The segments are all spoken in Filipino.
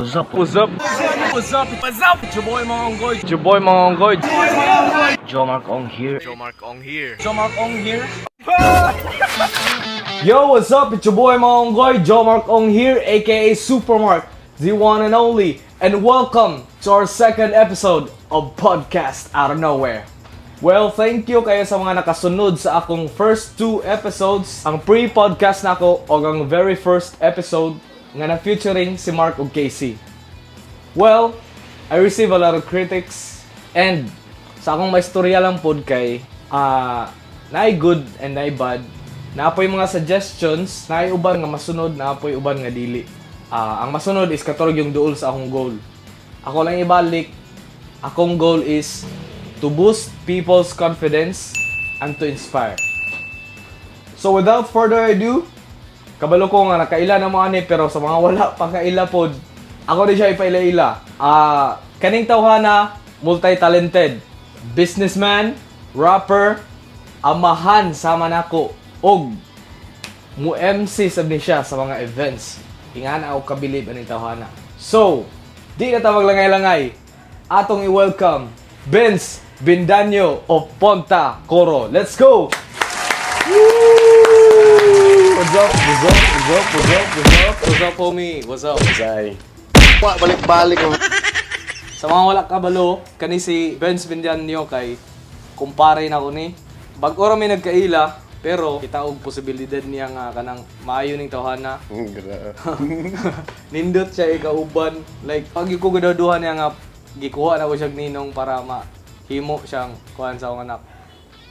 What's up? What's up? What's up? What's up? It's your boy Monggoy. It's your boy Monggoy. Jomark Ong here. Jomark Ong here. Jomark Ong here. Yo, what's up? It's your boy Monggoy. Jomark Ong here, aka Supermark, the one and only. And welcome to our second episode of Podcast Out of Nowhere. Well, thank you kayo sa mga nakasunod sa akong first two episodes. Ang pre-podcast na ako o ang very first episode nga na featuring si Mark ug Casey. Well, I receive a lot of critics and sa akong maistorya lang pod kay naay good and naay bad. Naapoy mga suggestions, naay uban nga masunod, naapoy uban nga dili. Ang masunod is katurog yung duol sa akong goal. Ako lang ibalik, akong goal is to boost people's confidence and to inspire. So without further ado, kabalo ko nga nakaila na mo ani pero sa mga wala pa kaila pod, ako di siya ipaila-ila. Kaning tawhana, multi-talented, businessman, rapper, amahan sama nako og mu MC sab ni siya sa mga events. Ingana ako kabilib aning tawhana. So, di na ta maglangay-langay. Atong i-welcome Benz Bindanyo of Ponta Coro. Let's go! What's up? What's up? What's up? What's up? What's up? What's up, homie? What's up? Zay. Balik-balik ko. Sa mga wala kabalo, kani si Benz Bindanyo kay kumpare na ko ni. Bag-o ra may nagkaila, pero kita og posibilidad niya nga kanang maayo ning tawhana. Nindot siya ikauban. Like pag ko gadaduhan niya nga gikuha na ko siyang ninong para mahimo siyang kuhan sa akong anak.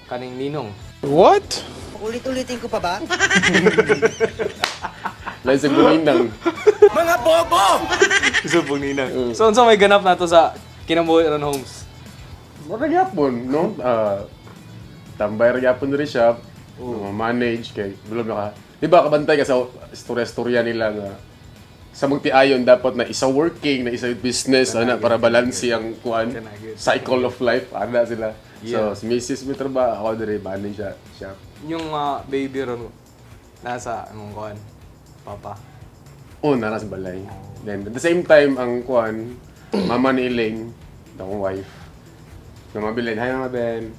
Kaning ninong. What? Ulit-ulitin ko pa ba? Lain sa guminang. Mga bobo! Subong ninang. So unsa may ganap nato sa kinabuhi ron homes? Marag yapon, no? Tambay ra yapon rin siya. Manage kay belum naka. Di ba kabantay ka sa istorya nila nga sa magtiayon dapat na isa working, na isa business, ana para balanse ang kuan cycle of life ana sila. Yeah. So si Mrs. may trabaho, ako diri manage siya. Yung baby ron nasa among kuan papa. Nara sa balay. Then at the same time ang kuan mama ni Elaine, akong wife. Na mabilin, hi mama Ben.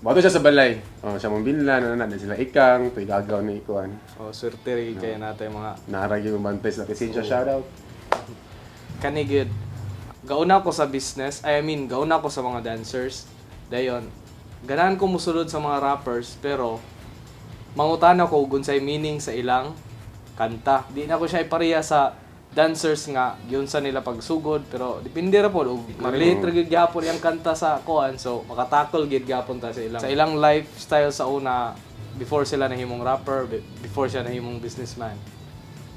Bato siya sa balay. Siya mambilan, na sila ikang, tuy gagaw ni kuan. Swerte rin kaya natin mga Naragi yung mantes na kasi siya shoutout. kanigid. Gauna ko sa business, gauna ko sa mga dancers. Dayon, ganahan ko musulod sa mga rappers, pero mangutana ko kung unsay meaning sa ilang kanta. Di na ko siya ipareha sa dancers nga yun sa nila pagsugod, pero depende ra po og relate ra gyud gyapon yang kanta sa kuan, so makatakol gyud gyapon ta sa ilang lifestyle sa una before sila nahimong rapper, before siya nahimong businessman.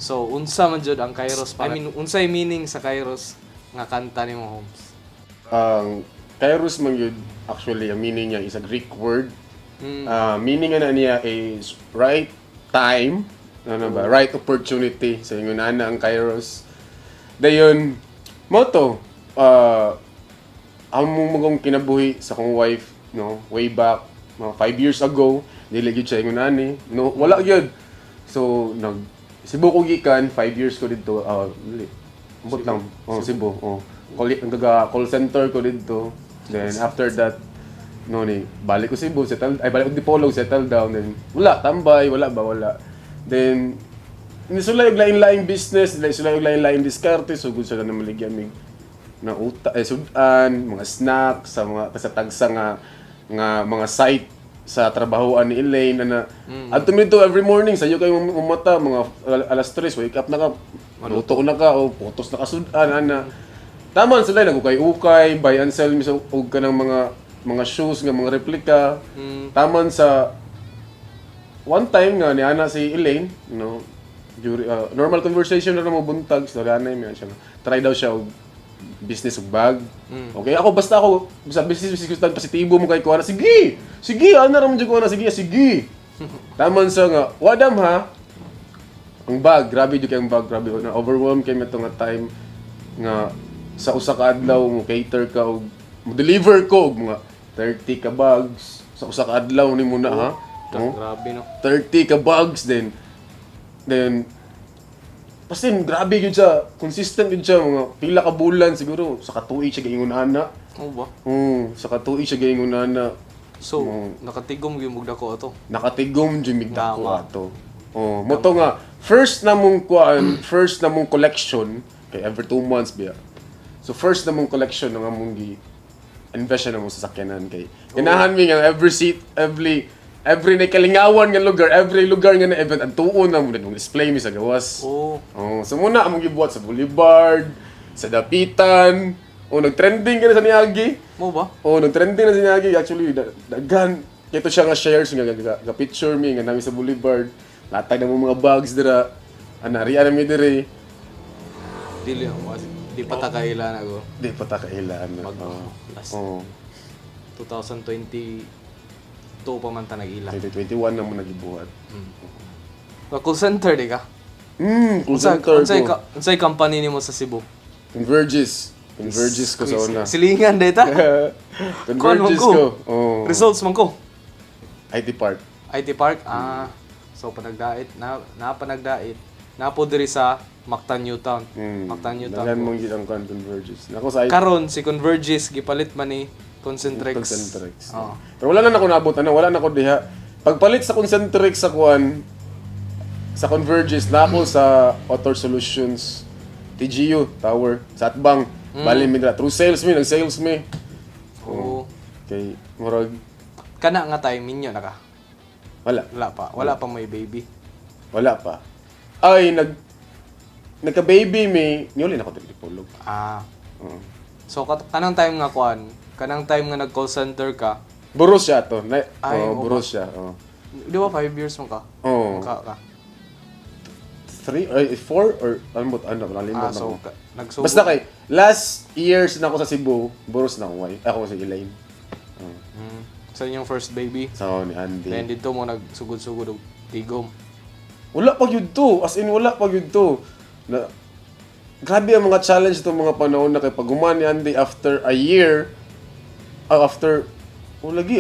So unsa man jud ang Kairos unsay meaning sa Kairos nga kanta nimo Homes? Ang Kairos man yun, actually, ang meaning niya is a Greek word. Meaning na niya is right time, right opportunity. So yung na ang Kairos. Dayon, moto, ang magong kinabuhi sa kong wife, no, way back, mga 5 years ago, dili gyud siya yung nani. No, wala gyud. So, Cebu ko gikan, 5 years ko dito, ambot lang, Cebu, call center ko dito. Then after that, balik ko Cebu, balik ko Dipolog, settle down. Then wala, tambay, wala. Then nisulay og lain-laing business, nisulay og lain-laing diskarte, so good sa na maligyan mig na sudan, mga snacks, sa mga tagsa nga mga site sa trabahoan ni Elaine na adto dito every morning sayo kayo umata mga alas 3 wake up na ka maluto na ka o photos na kasudan ana taman sila nagukay-ukay buy and sell mi og kanang mga shoes nga mga replica taman sa one time nga ni ana si Elaine during normal conversation na mo buntag story anay mi siya try daw siya og business ug bag. Okay, ako sa business gusto positibo mo kay kuha na sige ana ra mo jud kuha na sige taman sa nga wadam ha ang bag grabe jud kay ang bag grabe na overwhelmed kay meto nga time nga sa usa ka adlaw mo cater ka og mo deliver ko og mga 30 ka bags sa usa ka adlaw nimo na ha Grabe no. 30 ka bags then Pasin, grabe yun siya. Consistent yun siya. Mga pila ka bulan siguro. Sa katuig siya gaingon ana. Oo ba? Sa katuig siya gaingon ana. So, nakatigom gyud mugda ko ato. Nakatigom dyan migda ko Tama. ato. Moto nga, first na mong kuan, first na mong collection, kay every 2 months biya. So first na mong collection nga mong invest na mo sa sakyanan kay. Ganahan mi nga every seat, every na kalingawan nga lugar, every lugar nga na event, ang tuon na mo display mi sa gawas. Oo. So muna among gibuhat sa Boulevard, sa Dapitan, nag-trending ka na sa Niagi. Mo ba? Nag-trending na sa Niagi. Actually, daghan. Ito siya nga shares nga picture mi nga namin sa Boulevard. Latag na mo mga bags dira. Anariya na mi dire. Di pa ta kailan ako. Di pa ta kailan. Last 2022 pa man ta nag-ila. 2021 na mo nagibuhat. Call center di ka? Call center ko. Unsay company nimo sa Cebu? Converges ko sa una. Silingan data. Converges ko. Results man ko. IT Park. IT Park. So panagdait na panagdait. Napo diri sa Mactan Newtown. Mactan Newtown. Dagan mong gitang Converges. Nako sa IT. Karon si Converges gipalit man ni Concentrix. Oo. Pero wala na ako nabot wala na ako diha. Pagpalit sa Concentrix sa kuan sa Converges na ako sa Author Solutions TGU Tower sa Atbang. Bali mi dira through sales mi, nag-sales mi. Oo. Kay murag Kana nga time minyo na ka. wala Wala pa may baby. Wala pa. Ay nagka-baby mi, niuli na ako diri pulog. So kanang time nga kuan, kanang time nga nag-call center ka, Buros siya to. oo Buros siya. di ba 5 years mo ka? Oo. Ka. 3 or 4 or nalimot na So ako. nagsubo. Basta kay last years na ako sa Cebu, buros na ako. Ako si Elaine. Sa inyong first baby. So ni Andy. Then dito mo nagsugod-sugod og tigom. Wala pa yun to. As in, wala pa yun to. Grabe ang mga challenge itong mga panahon na kay pag ni Andy after a year, a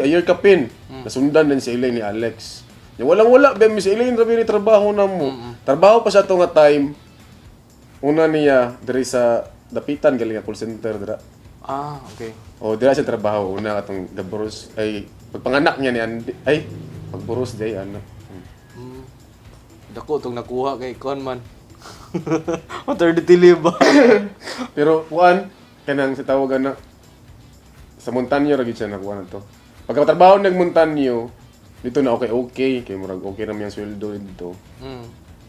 year ka pin. Nasundan din si Elaine ni Alex. Walang-wala, ba si Elaine rabi ni trabaho na mo. Trabaho pa siya to nga time. Una niya, diri sa Dapitan, galing nga call center, dira. Okay. Dira siya trabaho. Una katong gaburos, pagpanganak niya ni Andy, pagburos day, Dako tong nakuha kay Conman. Maternity leave ba? Pero kuan kanang sa tawagan na sa Montanyo ra gid siya nakuha na to. Pagkatrabaho nag Montanyo, dito na okay kay murag okay ra miyang sweldo dito.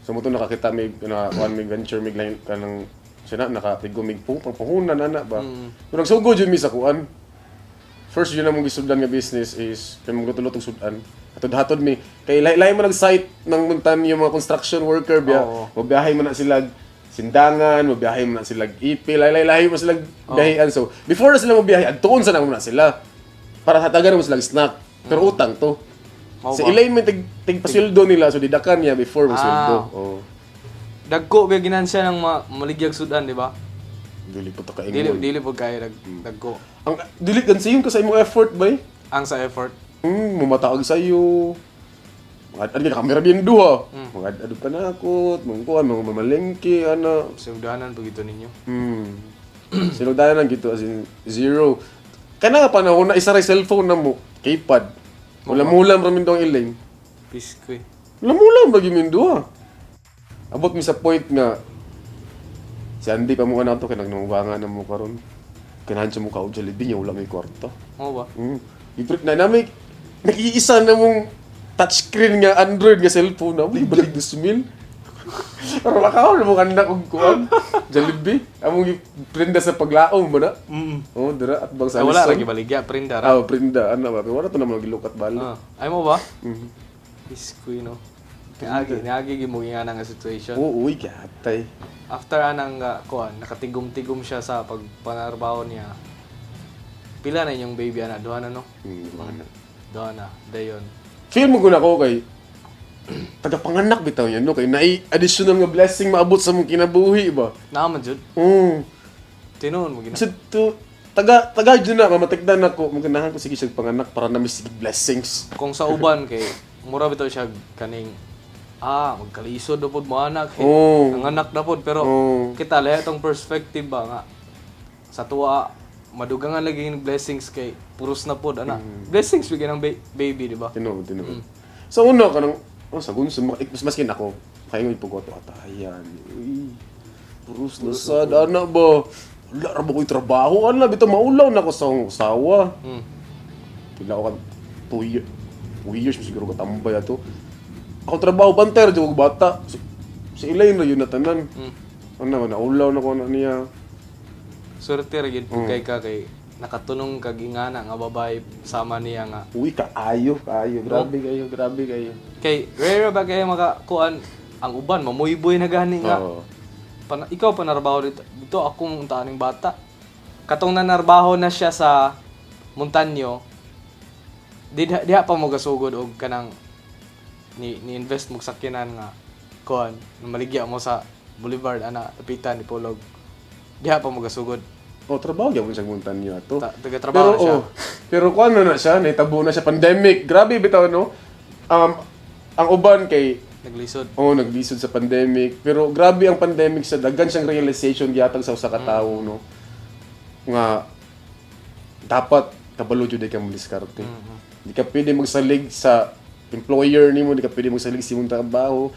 So mo to nakakita may kuan may venture may kanang siya na nakatigo mig pangpuhunan ana ba. Pero nagsugod jud mi sa kuan. First yun na mong gisudlan nga business is kay mong lutulot og sudan. Hatod-hatod mi kay lahi mo nag-site ng Montanyo mga construction worker biya. Mabiyahe mo na sila sindangan, mabiyahe mo na sila ipi, lahi mo sila biyahean. So before na sila mabiyahe, adtuon sa na mo na sila. Para hatagan mo sila snack. Pero utang to. Sa Elaine may tigpasweldo nila so didakan niya before masweldo. Dagko ba ginansya ng maligyag sudan, di ba? Dili po to kaingon. Dili po kaya dagko. Ang dili kan sa ka sa imong effort bay. Ang sa effort. Mamataag sa iyo. Ano ka kamera bien duha. Ado pa na ako, mangkuan mga mamalengke ana. Sugdanan po gito ninyo. Sinugdanan lang gito as in zero. Kana nga panahon na isa ra cellphone na mo, keypad. Mulam-mulam ra min dong Elaine. Piskoy. Mulam-mulam ra gyud duha. Abot mi sa point nga si Andy pa mo na to kay nagnamubangan na mo karon. Kanahan siya mo kaog sa libi niya wala may kwarta. Mo ba? Ibrit na namin nag-iisa na mong touchscreen nga Android nga cellphone na mo balik 2,000. Pero makaw na mong anak og kuan. Jollibee. Among prinda sa paglaom ba na? Dira at bang sa Wala ra gibaligya prinda ra. Prinda ana ba? Pero wala to naman gilukat bali. Ay mo ba? Piskoy no. Niagi mo nga nga situation. Uy, katay. After anang kuan, nakatigom-tigom siya sa pagpanarbaho niya. Pila na yung baby ana, duha na no? Duha na, dayon. Feel mo guna ko kay tagapanganak bitaw yan no kay naay additional nga blessing maabot sa mong kinabuhi ba. Naaman jud. Tinuon mo gina. So to taga jud na matigdan nako maganahan ko sige siya panganak para na may sige blessings. Kung sa uban kay mura bitaw siya kaning magkalisod na pod mo anak. Oo. Ang anak na pod pero Oo. kita lahat tong perspective ba nga sa tuwa madugangan lagi yung blessings kay puros na pod ana. Blessings bigyan ng baby, di ba? Tinuod. Sa una ka nang, sa gunso, mas maskin ako, kaya ngayon po ko ito, atayan. Uy, purus na sad, ana ba? Wala ra ba ko'y trabaho, ana, bito maulaw na ko sa akong usawa. Pila ako ka, 2 years, siguro ka tambay ato. Ako trabaho, banter, di ko bata. Si Ilay na yun na tanan. Ano, naulaw na ko na niya. Swerte ra gid kay ka kay nakatunong kag ingana nga babae sama niya nga. Uy, kaayo. Grabe kayo. Kay rare ba kay makakuan ang uban mamuyboy na gani nga. Oo. Ikaw pa narbaho dito akong untaning bata. Katong nanarbaho na siya sa Montanyo. Diha pa mo gasugod og kanang ni invest mo sakyanan nga kuan maligya mo sa Boulevard ana lapitan ni Pulog. Diha pa mo gasugod. Trabaho gyud sa Montanyo ato. Taga-trabaho na siya. Pero kuan na siya, naitabo na siya pandemic. Grabe bitaw no. Ang uban kay Naglisod. naglisod sa pandemic. Pero grabe ang pandemic sa daghan siyang realization gihatag sa usa ka tawo no. Nga dapat kabalo jud ka mo diskarte. Di ka pwede magsalig sa employer nimo, di ka pwede magsalig sa imong trabaho.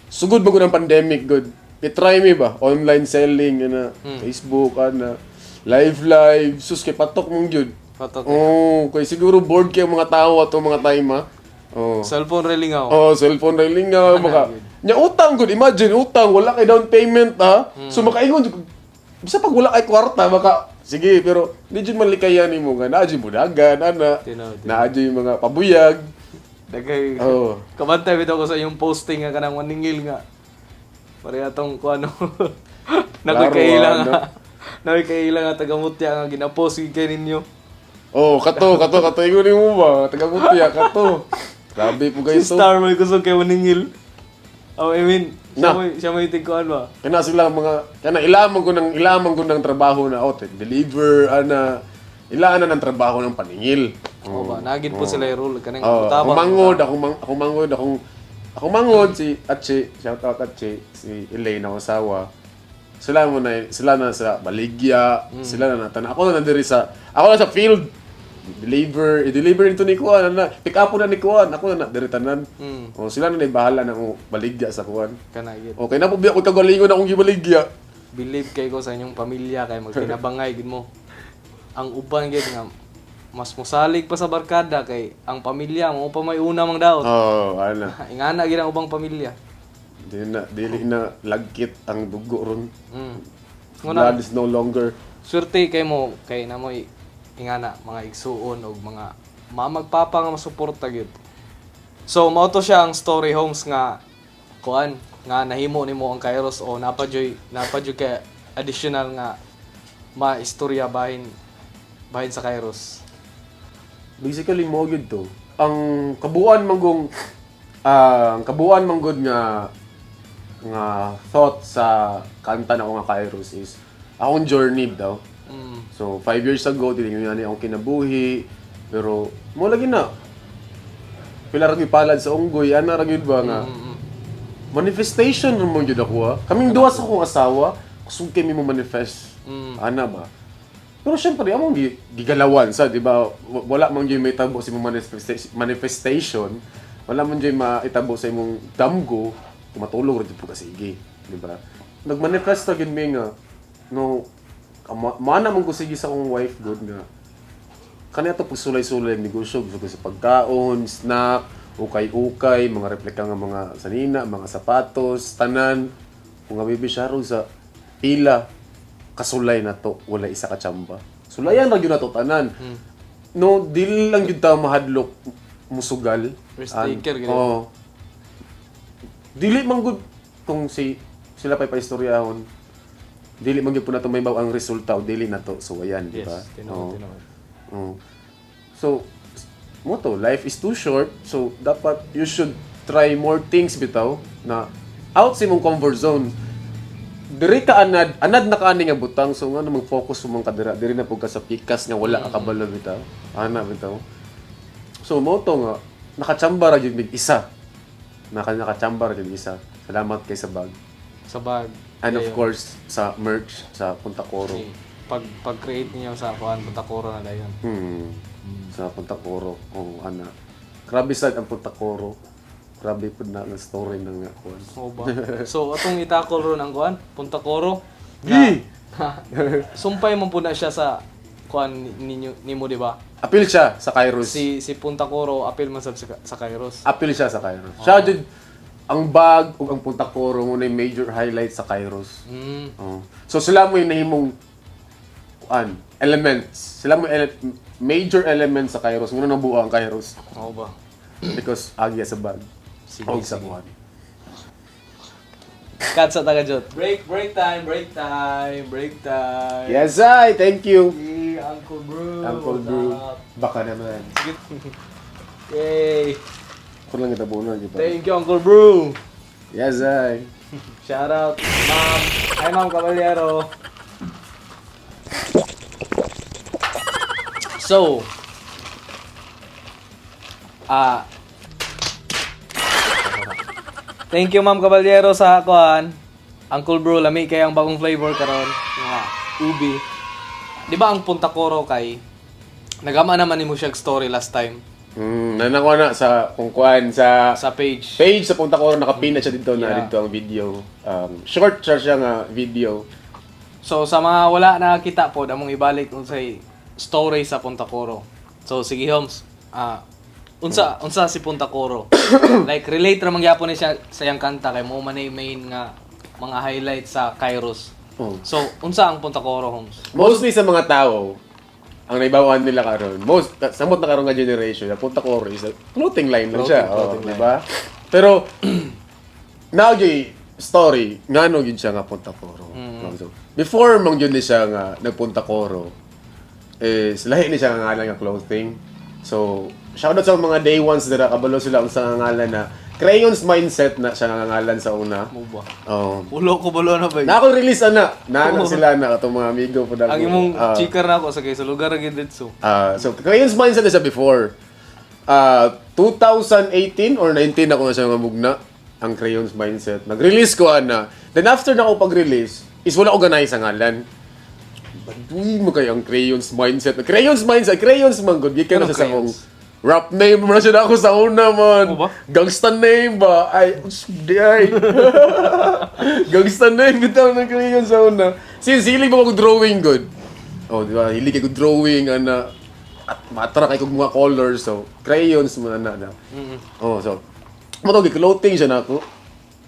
Sugod ba ko ng pandemic good. I-try me ba online selling na Facebook ana live sus kay patok mong jud. Patok. Kay siguro bored kay mga tao ato mga time ha. Cellphone railing ako. Cellphone railing nga maka. Nya utang gud, imagine utang wala kay down payment ha. So makaingon jud bisa pag wala kay kwarta baka sige pero di jud man likayan nimo nga naa jud budagan ana. Naa jud mga pabuyag. Dagay. Kabantay bitaw ko sa iyong posting nga kanang maningil nga. Pareha tong kuano. Nakoy kailang nga taga-mutya nga ginapost kay ninyo. Kato ingon nimo ba taga-mutya kato. Grabe po guys Si Star may kusog kay maningil. I mean, siya may tingkuan ba? Kana sila mga ilamang ko ng trabaho na deliver ana ilaan na ng trabaho ng paningil. Oo ba? Nagid po sila i-rule kanang ako mangod si Atche, shout out Atche, si Elaine na asawa. Sila na sa Baligya, sila na natan. Ako na sa field. I-deliver nito ni Kuan na pick up na ni Kuan. Ako na diri tanan. Sila na bahala na baligya sa Kuan. Kana gid. Okay na po biya ko kagalingon akong gibaligya. Believe kay ko sa inyong pamilya kay magtinabangay gid mo. Ang uban gid nga mas musalig pa sa barkada kay ang pamilya mo pa may una mang daot. Ana. Ingana gid ang ubang pamilya. Dili na lagkit ang dugo ron. Nguna Blood is no longer. swerte kay mo kay namoy ingana mga igsuon og mga magpapa nga masuporta gyud. So mao to siya ang story homes nga kuan nga nahimo nimo ang Kairos o napadyoy kay additional nga maistorya bahin sa Kairos. Basically mo gyud to. Ang kabuuan manggod nga thought sa kanta na ako nga Kairos is akong journey daw. So 5 years ago tiningnan ni akong kinabuhi pero mo lagi na pila ra gyud palad sa unggoy ana ra gyud ba nga manifestation mo gyud ako ha. Kaming duha sa akong asawa kusog kay mo manifest ana ba. Pero syempre, among gigalawan sa, di ba? Wala man yung may tabo sa imong manifestation, wala man yung maitabo sa imong damgo, matulog rin po kasi igi, di ba? Nag-manifest na gin nga, no, mana mong ko sige sa akong wife, good nga. Kanya ito pagsulay-sulay ang negosyo, gusto ko sa pagkaon, snack, ukay-ukay, mga replika nga mga sanina, mga sapatos, tanan, kung nga bibisarog sa pila, kasulay na to, wala isa ka tsamba. Sulayan lang yun na to, tanan. No, dili lang yun ta mahadlok musugal. Risk taker, gano'n. Dili man gud kung sila pa'y paistoryahon. Dili man gyud po nato may ang resulta o dili na to. So ayan, di ba? Tinaw. So mo to, life is too short. So dapat you should try more things bitaw na out sa imong comfort zone. Diri ka anad na kaani nga butang so nga mag-focus mo man kadira diri na pud ka sa pikas nga wala ka kabalo bitaw. Ana bitaw. So mo to nga nakatsamba ra gyud mig isa. nakachambar yung isa. Salamat kay sa bag. Sa bag. And of Ayun. course, sa merch sa Punta Coro. Pag-create niyo sa Punta Coro na dayon. Sa Punta Coro. Oh, ana. Grabe sad ang Punta Coro. Grabe po na ang story ng kuan. Oo ba? So, atong itakol ron ang kuan, Punta Coro. Gi! Sumpay man po na siya sa kuan nimo, di ba? Apil siya sa Kairos. Si Punta Coro apil man sab sa Kairos. Apil siya sa Kairos. Siya jud ang bag ug ang Punta Coro mo na yung major highlight sa Kairos. Oh. So sila mo yung nahimong elements. Sila mo major elements sa Kairos. Ngano nabuo ang Kairos? Oo ba? Because agya sa bag. Sige, O sa sige. kuan. Cut sa taga jot. Break time. Yes, I. Thank you. Hey, Uncle Bro. Uncle what's Brew. up? Baka naman. Yay. Kung lang kita buunan, di ba? Thank you, Uncle Bro. Yes, I. Shout out, Ma'am. Hi, Ma'am Caballero. So, thank you, Ma'am Caballero, sa kuan. Uncle Bro, lami kay ang bagong flavor karon, nga ubi. Di ba ang Punta Coro kay nagama naman nimo siya story last time Nanako na sa kung kuan sa sa page. page sa Punta Coro nakapin na siya dito na Yeah. dito ang video. Short siya nga video. So sa mga wala nakakita po, damong ibalik unsay story sa Punta Coro. So sige Holmes, unsa si Punta Coro? Like relate ra man gyapon ni siya sa iyang kanta kay mo man ay main nga mga highlight sa Kairos. Oh. So unsa ang Punta Coro, Holmes? Mostly sa mga tao, ang naibawan nila karon, samot na karon nga generation, na Punta Coro is a clothing line lang siya, Clothing di ba? Pero now story, ngano gyud siya nga Punta Coro. So, before mong gyud ni siya nga nagpunta Coro, is lahi ni siya nga ngalan nga clothing. So, shoutout sa mga day ones na kabalo sila ang sa ngalan na Crayons Mindset na siya nga ngalan sa una. Mo ba? Oh. Ulo ko balo na ba? Nako-release ana. Naano sila na atong mga amigo po dako. Ang imong chikar na ako sa kay sa lugar gyud ditso. So, Crayons Mindset na siya before. 2018 or 19 ako na siya mamugna ang Crayons Mindset. Nag-release ko ana. Then after na ako pag-release, is wala ko ganay sa ngalan. Baduy mo kayo ang Crayons Mindset. Crayons Mindset, Crayons man good. Gikan na Anong siya sa akong crayons? rap name mo na siya na ako sa una man. Ano ba? Gangsta name ba? Ay, di ay. Gangsta name bitaw ng Crayons sa una. Since hilig mo ako drawing good. Oh, di ba? Hilig ako drawing ana at matra kay kog mga colors so crayons mo na. Oh, so mo clothing siya nako.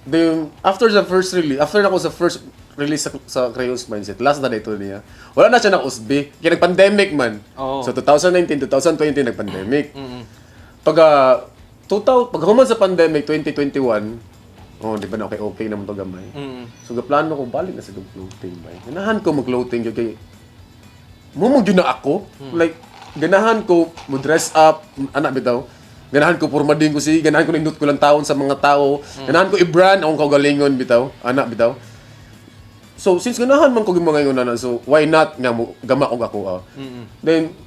Then after the first release, after na ko sa first release sa Crayons Mindset, last na ito niya. Wala na siya na usbi. Kaya nag-pandemic man. Oo. So 2019, 2020 nag-pandemic. Pag human sa pandemic 2021, oh, di ba na okay naman to gamay. So gaplano ko balik na sa clothing ba. Ganahan ko mag-clothing yung kay mo na ako. Like ganahan ko mo dress up, anak bitaw. Ganahan ko pormadin ko ganahan ko nindot ko lang taon sa mga tao. Ganahan ko i-brand akong kaugalingon bitaw, anak bitaw. So since ganahan man ko mga ngayon na so why not nga mo gama og ako. Then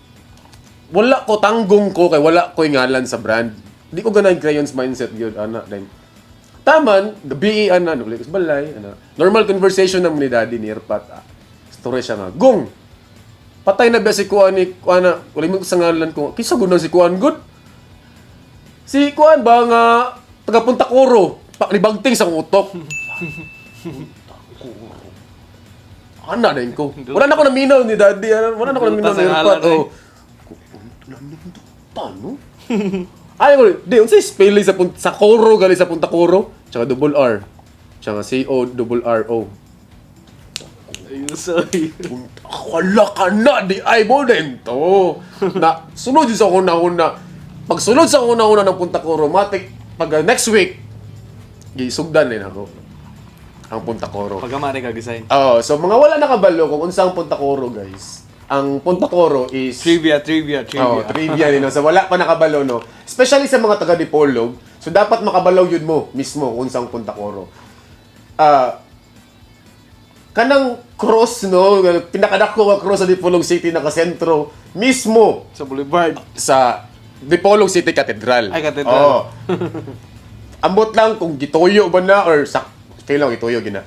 wala ko tanggong ko kay wala ko ngalan sa brand. Di ko ganahan Crayons Mindset gyud ana. Then taman gabi ana nulik balay ana. Normal conversation na ni daddy ni Erpat. Story siya nga. Gong. Patay na ba si Kuan ni Kuana? Wala mo sa ngalan ko. Kisa gunang si Kuan good. Si Kuan ba nga taga Punta Coro, libagting sa utok. Ana din ko. Wala na ako naminaw ni daddy. Wala na ako naminaw ni Erpat. Oh. Tano? Ay ko, di unsay spelling sa Coro gali sa Punta Coro, tsaka double R. Tsaka CORRO. Ayun, sorry. Wala ka na, di ay mo din to. Na, sunod yun sa una-una. Pag sunod sa una-una ng Punta Coro, matik, pag next week, gisugdan din ako. Ang Punta Coro. Pagamari ka design. Oh, so mga wala nakabalo kung unsa ang Punta Coro, guys. Ang Punta Coro is... Trivia. Oh, trivia din. No? So wala pa nakabalo, no? Especially sa mga taga-Dipolog. So dapat makabalaw yun mo mismo kung unsa ang Punta Coro. Kanang cross, no? Pinakadako nga cross sa Dipolog City nakasentro mismo Sa Boulevard. sa Dipolog City Cathedral. Ay, Cathedral. Oo. ambot lang kung gituyo ba na or sa fail lang gituyo gina.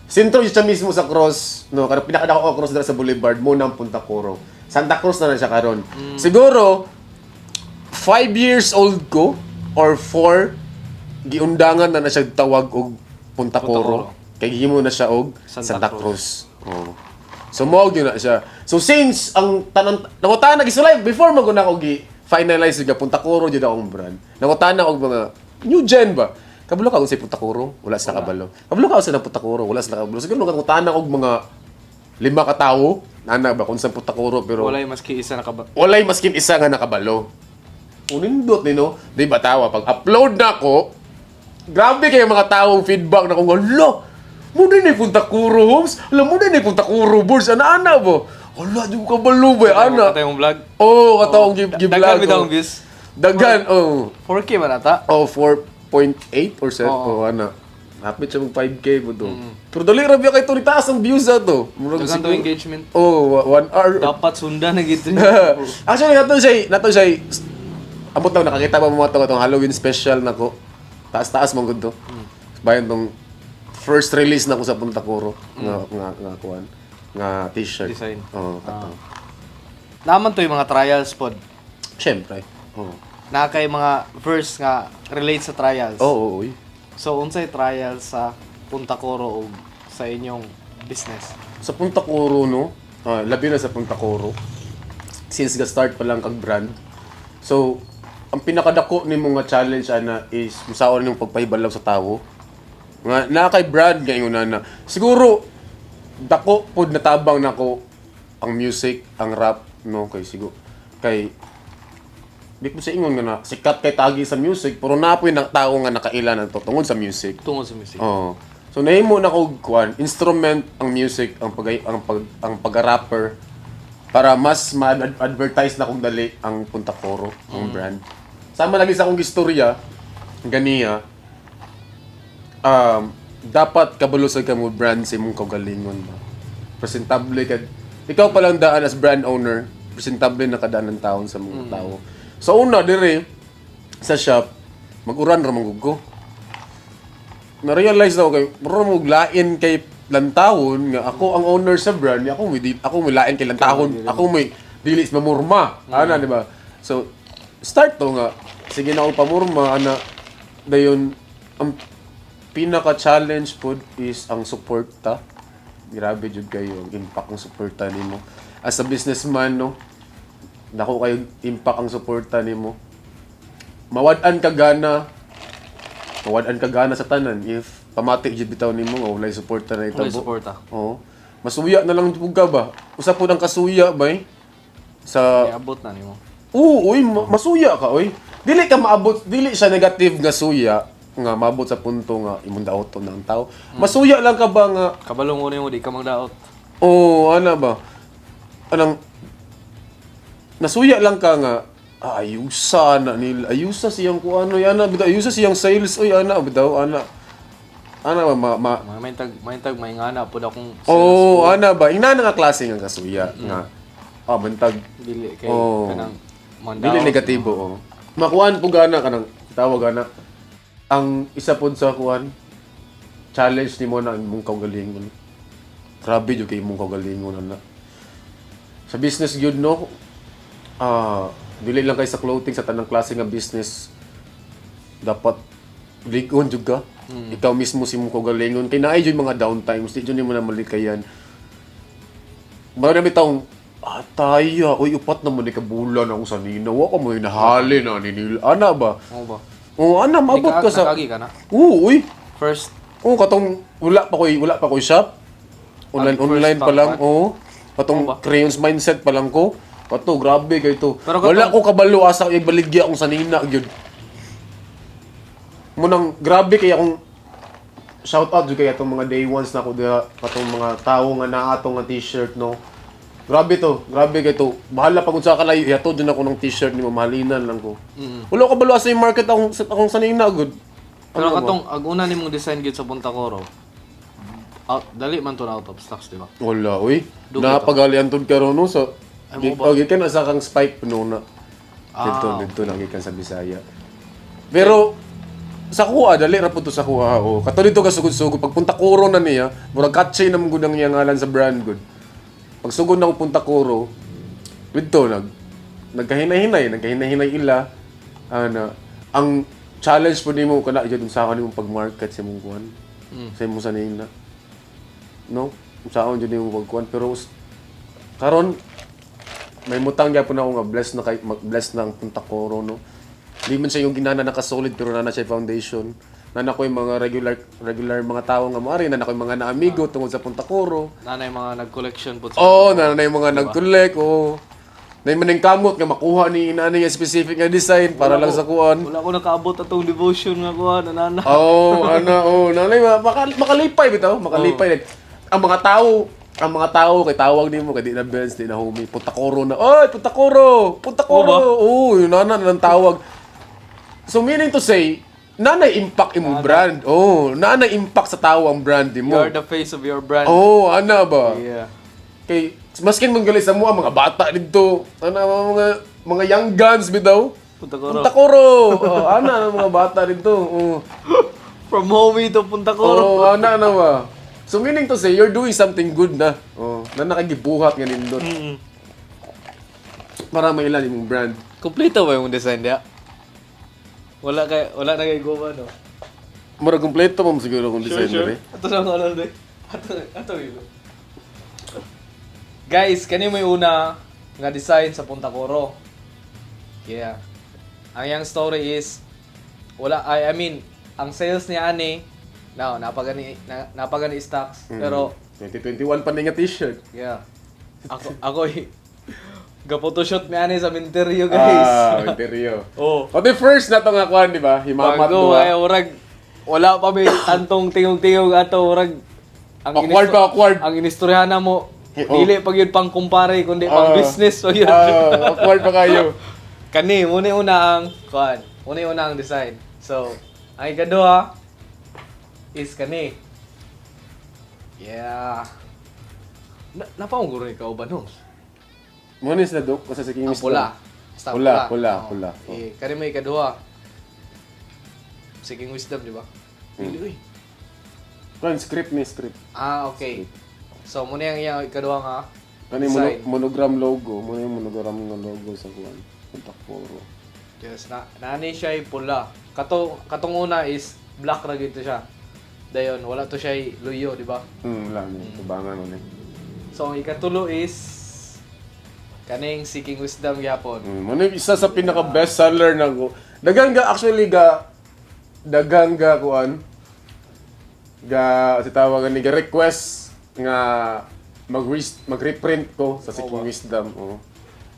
Sentro siya mismo sa cross, no, kada pinakadako ang cross dira sa Boulevard mo nang Punta Coro. Santa Cruz na siya karon. Siguro 5 years old ko or 4 giundangan na siya tawag og Punta Coro. Kay gihimo na siya og Santa Cruz. Oh. So mo gyud na siya. So since ang tanang nangutan na gisulay before maguna ko gi finalize ga Punta Coro jud akong brand. Nangutan na og mga new gen ba. Kabalo ka sa Punta Coro, wala sa kabalo. Kabalo ka sa Punta Coro, wala sa kabalo. Siguro nangutan na og mga 5 ka tawo ana ba kung sa Punta Coro pero Walay maski isa nakaba. walay maskin isa nga nakabalo. Unindot ni no, di ba tawa pag upload na ko, grabe kayo mga taong feedback na kung hala, mo din ay Punta Coro homes, alam mo din ay Punta Coro boards, ana bo. Hala, di mo kabalo ba, ana. Katay mong vlog. Oo, kataong give Daghan vlog. bitaw ang views. Daghan, oh. 4K ba nata? Oh, 4.8 or 7, oh, ana. Hapit siya mag 5K po to. Pero dali rabia kay to ni taas ang views na to. Murag Daghan to siguro- engagement. Oh, 1 hour. Dapat sundan na gito. Actually, nato siya, abot lang, nakakita pa mo mga itong Halloween special na ko. Taas-taas mong gusto. Bayan tong first release na ko sa Punta Coro. Nga kuhan. Nga t-shirt. Design. Oo, katong. Naman to yung mga trials pod. Siyempre. Oo. Na kay mga verse nga relate sa trials. Oo, uy. So unsay trials sa Punta Coro o sa inyong business? Sa Punta Coro, no? Labi na sa Punta Coro. Since ga-start pa lang kag brand. So, ang pinakadako ni mga challenge ana is musaon yung pagpahibalaw sa tawo. Nga na kay brand ngayon na. Siguro dako pod natabang nako ang music, ang rap, no, kay siguro kay di ko sa ingon nga na sikat kay tagi sa music pero napoy na tao nga nakailan ang tungod sa music. Tungod sa music. Oo. So nahimo na ko kuan instrument ang music ang pag-rapper para mas ma-advertise na kung dali ang Punta Coro, ang brand. Sama lagi sa akong istorya, ganiya, dapat kabulusag ka mo brand sa imong kaugalingon ba. Presentable ka. Ikaw pa lang daan as brand owner, presentable na kadaan ng taon sa mga tao. So una dire sa shop, mag-uran ra mangguggo. Na-realize daw kay mura mo lain kay lantawon nga ako ang owner sa brand, ako may lain kay lantawon, ako may dili is mamurma. Ana di ba? So start to nga sige na ako pamurma ana dayon ang pinaka-challenge pod is ang suporta. Grabe jud kayo ang impact ng suporta nimo. As a businessman no, nako kayo impact ang suporta nimo. Mawad-an ka gana sa tanan if pamati jud bitaw nimo nga walay suporta na itabo. Walay suporta. Oo. Masuya na lang jud ka ba? Usa pod ang kasuya bay sa Iabot na nimo. Oo, uy, masuya ka, uy. Dili ka maabot, dili siya negative nga suya, nga maabot sa punto nga imong daoton ng tao. Masuya lang ka ba nga, Kabalong mo nimo di ka magdaot. ana ba? Anang, nasuya lang ka nga, ayusa na nila, ayusa siyang kuano, ana, bitaw, ayusa siyang sales, uy, ana, bitaw, ana. Ana ba, May tag may ngana pod akong Oo, ana ba? Ina nga klase nga kasuya, nga, bantag, dili kay Oo. kanang mandaot. dili negatibo, oh. Makuan po gana kanang tawag gana. Ang isa pod sa kuan challenge nimo na imong kaugalingon. Grabe jud kay imong kaugalingon na. Sa business gyud no. Dili lang kay sa clothing sa tanang klase nga business. Dapat ligon jud ka. Ikaw mismo si imong kaugalingon kay naay jud mga downtimes, di jud nimo na malikayan. Mao na bitaw taya, uy, upat naman ni kabulan ako sa nina. Wa ka mo hinahali na ninil. Ana ba? Oo ba? Oo, ana, mabot ka sa... Nakagi ka na. Oo, uy. First Oo, katong wala pa ko'y shop. Online pa lang. Oo. Katong ba? crayons mindset pa lang ko. Kato, grabe kayo to. Pero Wala ko kabalo asa ibaligya akong sa nina. Yun. Munang, grabe kaya akong shout out jud kay atong mga day ones na ko diha katong mga tawo nga naa atong nga t-shirt no. Grabe kay to. Bahala pag unsa ka layo, ihatod din ako ng t-shirt ni mamahalinan lang ko. Wala ko balo sa yung market akong sanina good. pero Ano ba? katong aguna nimong design gid sa Punta Coro. Dali man to na out of stocks, di ba? Wala, uy. Dugi to. Napagalian to karon no sa Ay, mo ba? gikan asa kang spike puno na. Ah, Dito nagikan sa Bisaya. Pero sa kuha, dali ra po to sa kuha. Oh. Kato dito ka sugod-sugod. Pag Punta Coro na niya, murag katchay na mong gudang niya ngalan sa brand good. Pag sugod na ko Punta Coro, dito, nagkahinay-hinay ila. Ang challenge po nimo kana dyan sa akin mong pag-market sa mong kuhan. Sa imong sanin na. No? Saan dyan yung pagkuhan. Pero, karon may mutang gyapon ako nga bless na ang Punta Coro, no. Di man siya yung ginana nakasolid pero nana siya foundation. Nana ko yung mga regular mga tao nga maari, nana ko yung mga naamigo tungod sa Punta Coro. Nanay mga nag-collection po. Nana yung mga nag-collect, Na yung maning kamot nga makuha ni inani yung specific nga design para lang sa kuan. Wala ko nakaabot atong devotion nga kuha na nana. Nanay makalipay bitaw, makalipay. Ang mga tao kay tawag nimo kay di na Benz, di na homie, Punta Coro na. Oy, Punta Coro. Yun nana nang tawag. So meaning to say, nanay impact imong brand. Nanay impact sa tao ang brand mo. You are the face of your brand. Ana ba? Yeah. Kay maskin man gali sa mga bata dito. Mga young guns bitaw. Punta Coro. Ana mga bata dito. From homie to Punta Coro. Ana ba? So meaning to say, you're doing something good na. Na nakagibuhat nga nindot. Para may ilan yung brand. Kompleto ba yung design niya? Wala na kay Goma, no? Mura kompleto mo siguro kung design rin. Ato na nga lang, Ato yun. Guys, kani may una nga design sa Punta Coro. Yeah. Ang yang story is, I mean, ang sales niya ani, napagani stocks, pero 2021 pa nga t-shirt. yeah. Ako ga-photoshoot mi ani sa Minteryo, guys. Interior. Oh. Pati first na to nga kuhan, di ba? Himamat Bago, do. urag, wala pa may tantong tingog-tingog ato, urag, Awkward. Ang inistoryahan na mo, Oh. dili pag yun pang kumpare, kundi pang business, so yun. Awkward pa kayo. Kani, muna ang design. So, ang ikadua is kani. Yeah. Napamuguro ikaw ba no? Munis na dok, kasi sa King Ang pula. Basta Pula. Kani may ikadua. Seeking wisdom, di ba? Uy. Kuhan, script. Okay. So, muna yung iyang ikadua nga. Ano design. yung monogram logo? Muna yung monogram nga logo sa kuhan. Punta Coro. Yes, nani siya ay pula. Katong una is black na gito siya. Dayon, wala to siya ay luyo, di ba? Wala na. Tubangan ulit. So, ang ikatulo is kaning Seeking Wisdom gyapon. Muna yung isa sa pinaka best seller na ko. Dagang kuhan. Si tawagan ni request nga mag-reprint ko sa Seeking Wisdom.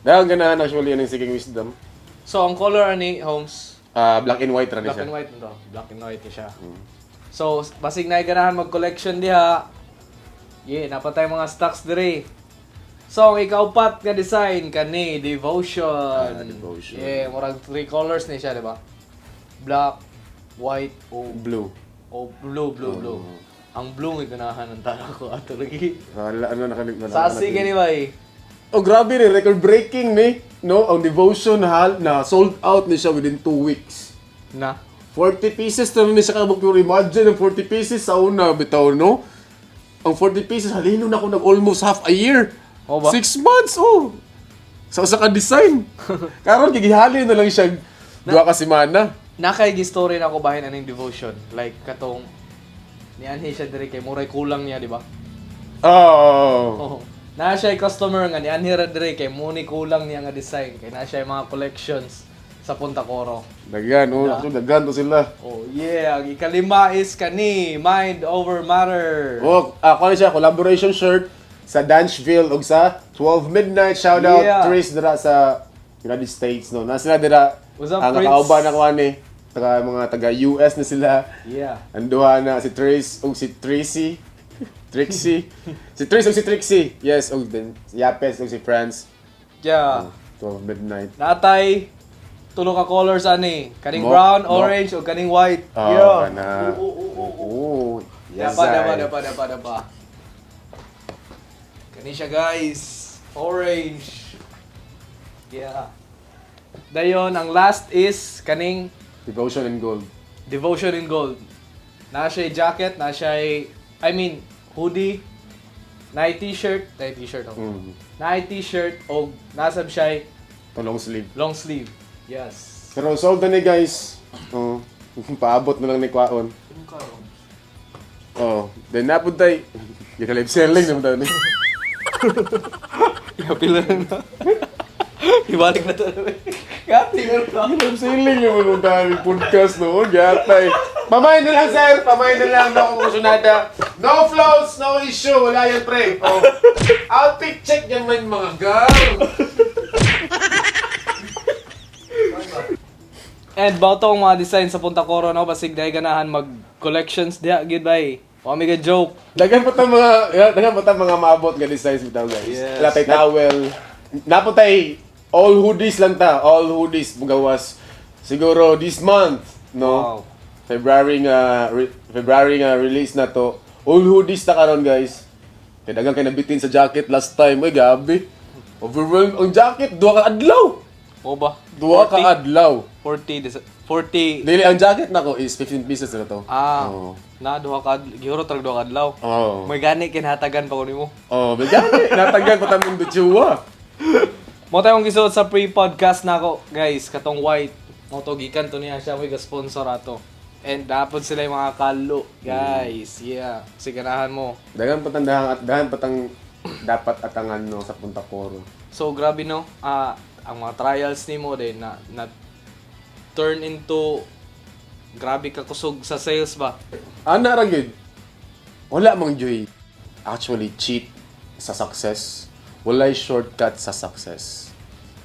Dagang ganahan actually yan yung Seeking Wisdom. So, ang color ani, Holmes? Black and white ra ni Black siya. and white nito. Black and white ni siya. So, basig na ganahan mag-collection diha. Yeah, napatay mga stocks dire. So, ang ikaupat nga design kani Devotion. Devotion. Yeah, murag 3 colors ni siya, di ba? Black, white, Blue. blue. Ang blue ay ganahan ng tao ko ato lagi. Nakalig na. Sasi gani ba eh? Grabe rin, record breaking ni. No, ang Devotion na sold out ni siya within 2 weeks. Na? 40 pieces na ni siya kabog. Imagine ang 40 pieces sa una bitaw, no? Ang 40 pieces halino na ako almost half a year. O ba? 6 months, Sa usa ka design. Karon gigihali na lang siya 2 ka semana. Nakay-story na ako bahin aning Devotion. Like katong nianhi siya dire kay muray kulang niya, di ba? Oh. Na siya ay customer nga nianhi ra dire kay muni kulang niya nga design kay na siya ay mga collections sa Punta Coro. Daghan, daghan to sila. Oh, yeah. Ang ikalima is kani, Mind Over Matter. Ako na siya, collaboration shirt sa Danchville ug sa 12 Midnight. Shout out Trace dira sa United States, no. Na sila dira. What's up, ang Prince? kauban ako ani. Taga US na sila. Yeah. Anduha na si Trace ug si Tracy. Trixie. Si Trace ug si Trixie. Yes, ug then si Yapes ug si Franz. Yeah. 12 Midnight. Natay tulo ka colors ani, kaning Mo- brown, mo- orange ug kaning white. Kana. Yes, Dapa. Kani siya, guys. Orange. Yeah. Dayon, ang last is kaning Devotion and Gold. Devotion in Gold. Na siya jacket, na siya hoodie, na t-shirt, ako. Na t-shirt o nasab siya Long sleeve. long sleeve. Yes. Pero sold na ni guys. Oh, paabot na lang ni Kwaon. Oh, then napuntay. Yung live selling naman daw ni. Kapila na. Ibalik na to. Gati na to. Live selling yung mga daming podcast noon. Gatay. Pamain na lang sir. Pamain na lang. No kusunada. No flows, no issue. Wala yan pre. Oh. Outfit check yan man mga girl. And bao tong mga design sa Punta Coro no basig dai ganahan mag collections dia gid bay. O mi ga joke. Dagan pa tang mga maabot nga designs bitaw guys. Yes. Wala tay towel. Naputay all hoodies lang ta. All hoodies magawas. Siguro this month, no? Wow. February nga release na to. All hoodies ta karon guys. Kay dagang kay nabitin sa jacket last time. Oy gabi. Overwhelmed ang jacket duha ka adlaw. O ba? Duha ka adlaw. 40. Dili ang jacket nako is 15 pieces na to. Oo. Na duha ka gihuro trag duha ka adlaw. Oo. May gani kinahatagan pa ko nimo. Oh, bigyan natagyan pa tamong dutsua. Mo tayong gisuot sa pre-podcast nako, guys, katong white. Mo to gikan to niya siya may sponsor ato. And dapat sila yung mga kalo, guys. Yeah, siganahan mo. Dagan patang dapat atangan no sa Punta Coro. So grabe no. Ang mga trials nimo din na turn into grabe ka kusog sa sales ba. Ana ra gyud. Wala mang joy. Actually cheat sa success. Walay shortcut sa success.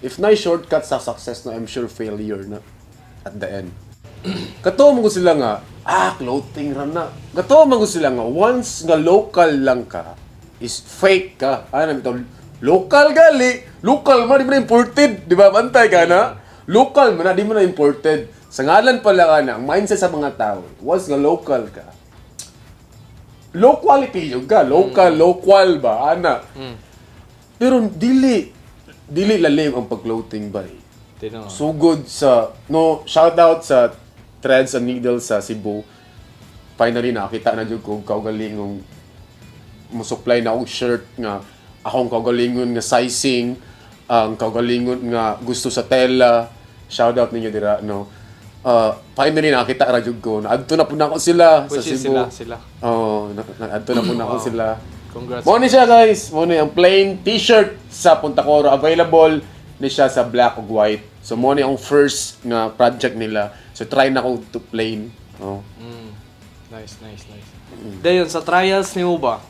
If na shortcut sa success no, I'm sure failure na at the end. Kato mo sila nga, clothing ra na. Kato mo sila nga, once nga local lang ka, is fake ka. Ano bitaw? Local gali. Local man, di mo na imported. Di ba? Bantay ka na. Local man na, di mo na imported. Sa ngalan pala ka na, ang mindset sa mga tao, once nga local ka, low quality yung ka. Local ba? Ana. Pero dili lalim ang pag-clothing ba eh. Tino. Sugod sa, shout out sa Threads and Needles sa Cebu. Finally, nakita na dyan kung kaugalingong musupply na akong shirt nga akong kaugalingon nga sizing, ang kaugalingon nga gusto sa tela. Shout out ninyo dira, no. Finally, nakita ra jud ko. Naadto na po na ako sila sa Which is Cebu. sila. Oo, naadto na po na ako sila. Congrats. Mo ni siya guys, mo ni ang plain t-shirt sa Punta Coro available ni siya sa black ug white. So mo ni ang first nga project nila. So try na ko to plain. Oh. Nice. Dayon sa trials nimo ba?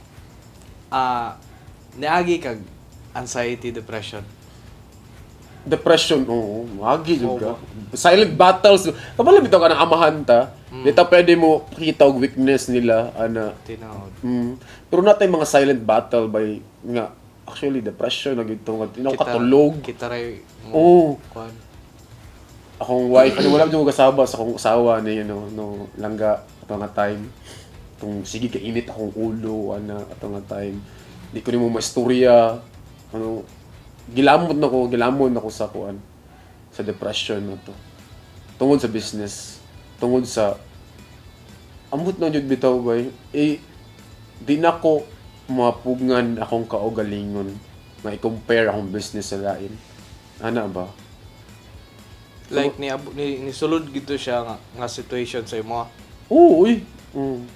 Niagi kag anxiety, depression. Depression, oo. Magi juga. Silent battles. Kabalo bitaw ka ng amahan ta. Dito pwede mo kita og weakness nila ana. Tinawag. Pero natay mga silent battle by nga actually depression na gito nga katulog. Kita ray. Oo. Kwan. Akong wife, wala mo kasaba sa akong asawa ni no langga ato nga time. Tung sige ka init akong ulo ana ato nga time. Di ko nimo maistorya. Gilamon ako sa kuan sa depression na to. Tungod sa business, tungod sa ambot na jud bitaw bay. Di na ko mapugngan akong kaugalingon na i-compare akong business sa lain. Ana ba? Like ni sulod gito siya nga situation sa imo. Oo, uy.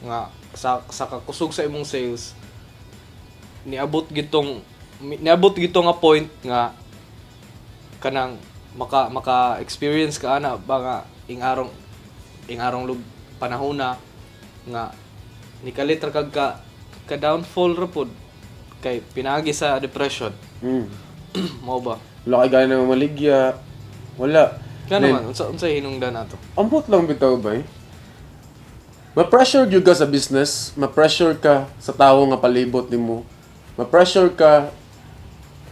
Nga sa kakusog sa imong sales niabot gitong nga point nga kanang maka-experience ka ana ba nga ing arong panahona nga nikalit ra kag ka downfall ra pod kay pinagi sa depression. Mao ba? Wala kay gana nga maligya. Wala. Kano man unsa hinungdan nato? Ambot lang bitaw ba eh? Ma-pressure gyud ka sa business, ma-pressure ka sa tawo nga palibot nimo. Ma-pressure ka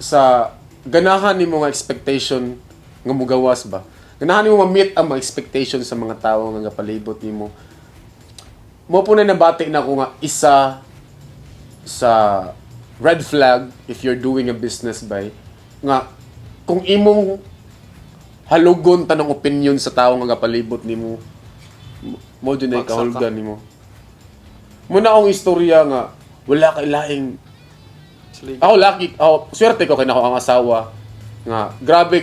sa ganahan nimo nga expectation nga mugawas ba. Ganahan nimo ma-meet ang mga expectation sa mga tawo nga palibot nimo. Mo po na nabati na ko nga isa sa red flag if you're doing a business by nga kung imong halugon tanang opinion sa tawo nga palibot nimo Mo dyan ay Bagsak ka. kahulgan nimo. Muna akong istorya nga, wala kay laing Sleep. ako lucky, swerte ko kay nako ang asawa nga grabe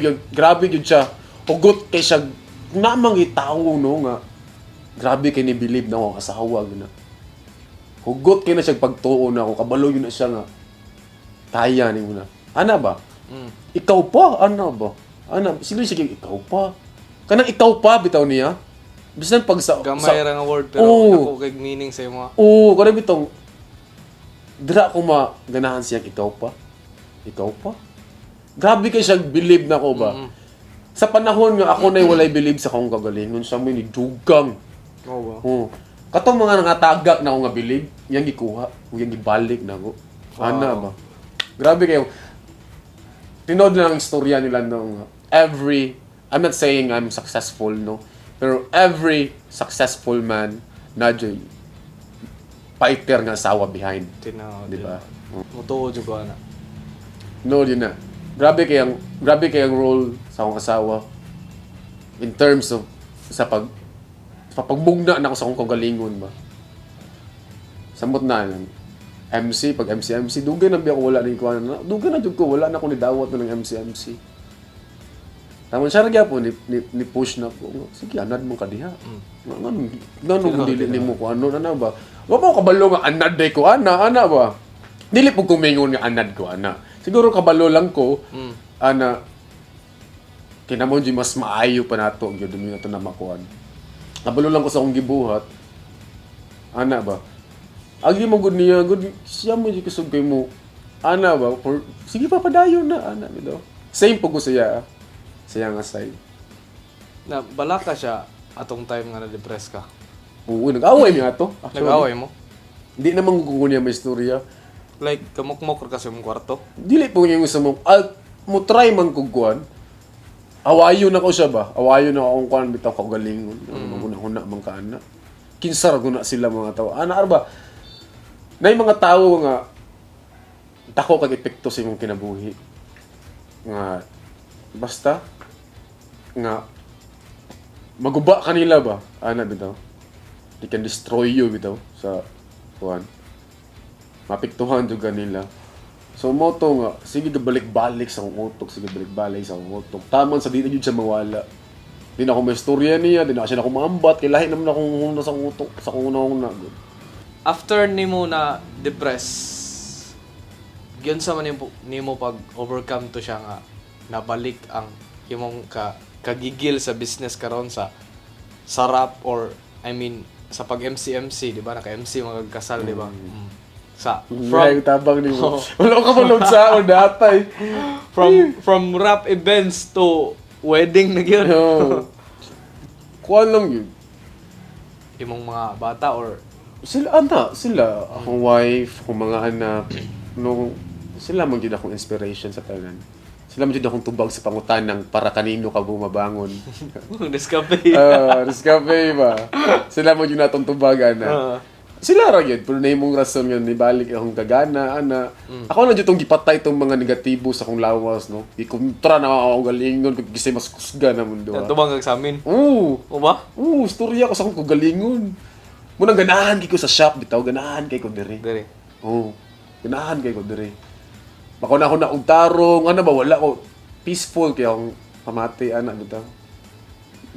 yun siya. Hugot kay siya namang itawo no nga. Grabe kay ni believe na ako ang asawa gina. Hugot kay na siya pagtuo na ako, kabalo yun na siya nga. Kaya ni mo na. Ana ba? Ikaw pa, ana ba? Ana, sino siya ikaw pa? Kanang ikaw pa bitaw niya. Bisan pag sa Gamay ra nga word pero Oo. ako kay meaning sa imo. Oo, kanang bitong dira ko maganahan siyang ikaw pa. Ikaw pa. Grabe kay siya believe na ko ba. Sa panahon nga ako na walay believe sa akong kagalingon, siya may dugang. Oo ba? Oo. Katong mga nangatagak na ako nga believe, yang gikuha, yang gibalik na ko. Ana ba? Grabe kayo. Tinod na ang istorya nila nung I'm not saying I'm successful, no? Pero every successful man, nadyo fighter nga asawa behind. Tinaw, Di ba? Mutuo jud ko ana. No, yun na. Grabe kayang role sa akong asawa in terms of sa pagbugna na ako sa akong kagalingon ba. Samot na lang. MC, pag MC, dugay na biya ko wala na ikuha na. Dugay na jud ko, wala na ako ni dawat na ng MC. Tama siya nagya po, ni push na ko. Sige, anad mo ka diha. Ganun kung dili mo ko ano na ba. Wa mo kabalo nga anad day ko, ana ba. Dili po kumingon nga anad ko, ana. Siguro kabalo lang ko, ana, kinamon di mas maayo pa nato, gyud dumi na to na makuan. Kabalo lang ko sa akong gibuhat, ana ba. Agi mo gud niya, gud siya mo di kusog kay mo. Ana ba, sige papadayon na, ana bitaw. Same po ko siya, siya nga side. Na bala ka siya atong time nga na-depress ka. Oo, nag-away niya to. Nag-away mo? Hindi naman ko niya may istorya. Like kamukmok ra kasi mong kwarto. Dili po niya yung sa mo try man kog kuan. Awayon ako siya ba? Awayon ako kung kuan bitaw ko galingon. Maguna-huna man ka ana. Kinsar guna sila mga tao. Ana arba. Nay mga tao nga dako kag epekto sa imong kinabuhi. Nga basta nga maguba kanila ba? Ana bitaw. They can destroy you bitaw sa kuan. Mapiktuhan jud kanila. So mo to nga, sige balik-balik sa akong utok, sige balik-balik sa akong utok. Taman sa di na jud siya mawala. Di na ako may istorya niya, di na siya ako maambat, kay lahi naman akong una sa akong utok, sa akong una. After nimo na depress, gyud sa man nimo pag overcome to siya nga nabalik ang imong kagigil sa business karon sa rap or I mean sa pag MC, di ba? Naka-MC magkasal, di ba? Sa From tabang ni mo. Wala ka malod sa ako datay. from rap events to wedding na gyud. Kuan lang yun. Imong mga bata or Sila, akong wife, akong mga anak, no, sila man jud akong inspiration sa tanan. Sila man jud akong tubag sa pangutanang para kanino ka bumabangon. Nescafe. Nescafe ba? Sila man jud natong tubagan na. Sila ra gyud, pero nahimong rason nga nibalik akong kagana, ana. Ako na jud tong gipatay tong mga negatibo sa akong lawas, no. Ikontra na ako galingon kung gisay mas kusga na mundo. Tubang kag sa amin. Oo. O ba? Oo, istorya ko sa akong kagalingon. Munang ganahan kay ko sa shop bitaw, ganahan kay ko diri. Dere. Oo. Ganahan kay ko diri. Bako na ako na og tarong, ano ba wala ko peaceful kay akong pamati ana bitaw.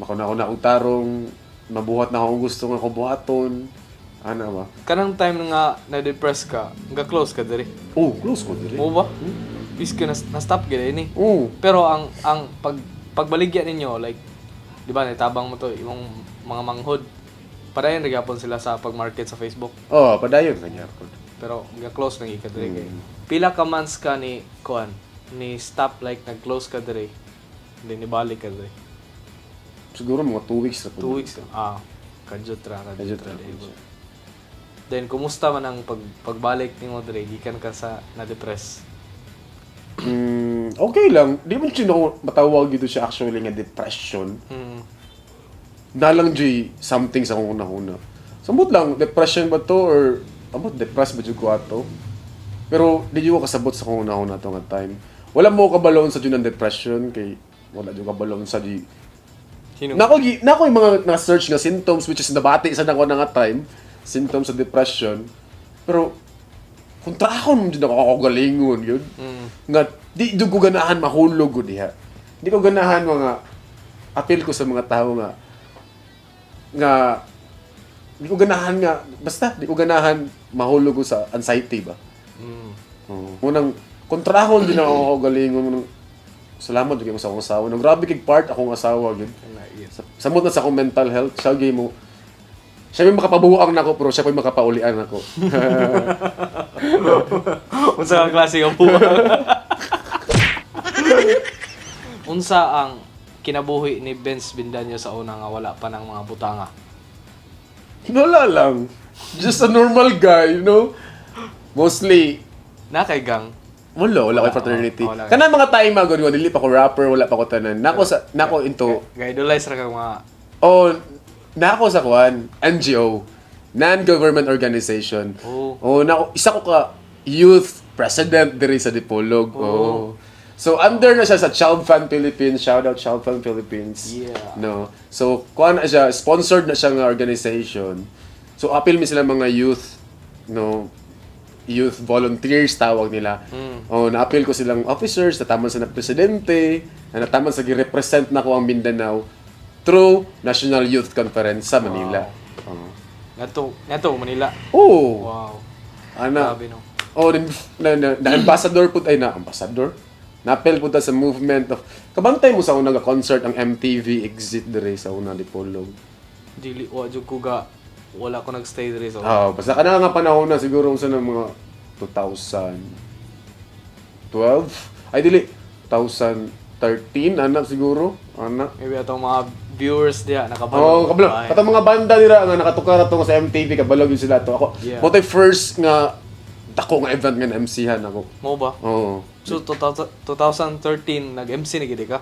Bako na ako na og tarong, mabuhat na akong gusto nga ko buhaton. Ana ba? Kanang time nga na-depress ka, nga close ka diri. Oh, close ko diri. Mo ba? Bis ka na-stop gid ini. Oo. Pero ang pagbaligya ninyo like di ba nitabang mo to imong mga manghod. Padayon gyapon sila sa pag-market sa Facebook. Oh, padayon kanya ko. Pero nga close nang ika diri kay. Pila ka months ka ni kuan ni stop like nag-close ka diri. Then nibalik ka diri. Siguro mga 2 weeks na 2 weeks. Kadyot ra. Kadyot ra. Then kumusta man ang pagbalik nimo diri gikan ka sa na-depress? Okay lang. Di man siya matawag dito siya actually nga depression. Nalang J something sa kung una-una. Sambot lang, depression ba to or abot depressed ba dyan ko ato? Pero di ko kasabot sa kung una-una to nga time. Wala mo kabalon sa dyan ng depression kay wala dyan kabalon sa di Sino? Nako yung mga na-search nga symptoms which is nabati sa nako na nga time, symptoms of depression. Pero kontrahon mo din ako kagalingon yun. Nga di ko ganahan mahulog ko diha. Di ko ganahan mga appeal ko sa mga tao nga di ko ganahan nga basta di ko ganahan mahulog ko sa anxiety ba. Unang kontrahon din ako kagalingon. Salamat gyud sa akong asawa. Nang grabe kay part akong asawa gyud. Samot na sa akong mental health, siya gyud mo. Siya may makapabuang nako pero siya pa makapaulian nako. Unsa ang klase ng buwan? Unsa ang kinabuhi ni Benz Bindanyo sa una nga wala pa ng mga butanga? Wala lang. Just a normal guy, you know? Mostly, Na kay gang. wala kay fraternity. Wala. Kana mga time agad ko, dili pa ko rapper, wala pa ko tanan. Nako into, Ga-idolize ra kag mga nako sa kwan, NGO, non-government organization. Isa ko ka youth president diri sa Dipolog. So under na siya sa Child Fund Philippines, shout out Child Fund Philippines. Yeah. No. So kuan na siya, sponsored na siya nga organization. So appeal mi sila mga youth, no, youth volunteers tawag nila. Na-appeal ko silang officers, nataman sa presidente, na nataman sa gi-represent na ko ang Mindanao through National Youth Conference sa Manila. Nato Manila. Oh. Wow. Ana. Grabe no. Ambassador pud ay na ambassador. Na-appeal pud ta sa movement of kabantay mo sa unang concert ang MTV Exit dire sa una Dipolog. Dili wa jud ko ga wala ko nagstay diri so. Basta kana nga panahon na siguro sa mga 2012. Ay dili 2013 anak siguro. Anak. Maybe atong mga viewers diha nakabalo. Kabalo. Katong mga banda dira nga nakatukar ato sa MTV kabalo gyud sila to. Ako, Yeah. mo tay first nga dako nga event nga MC-han ako. Mo ba? Oo. So 2013 nag-MC ni gid ka?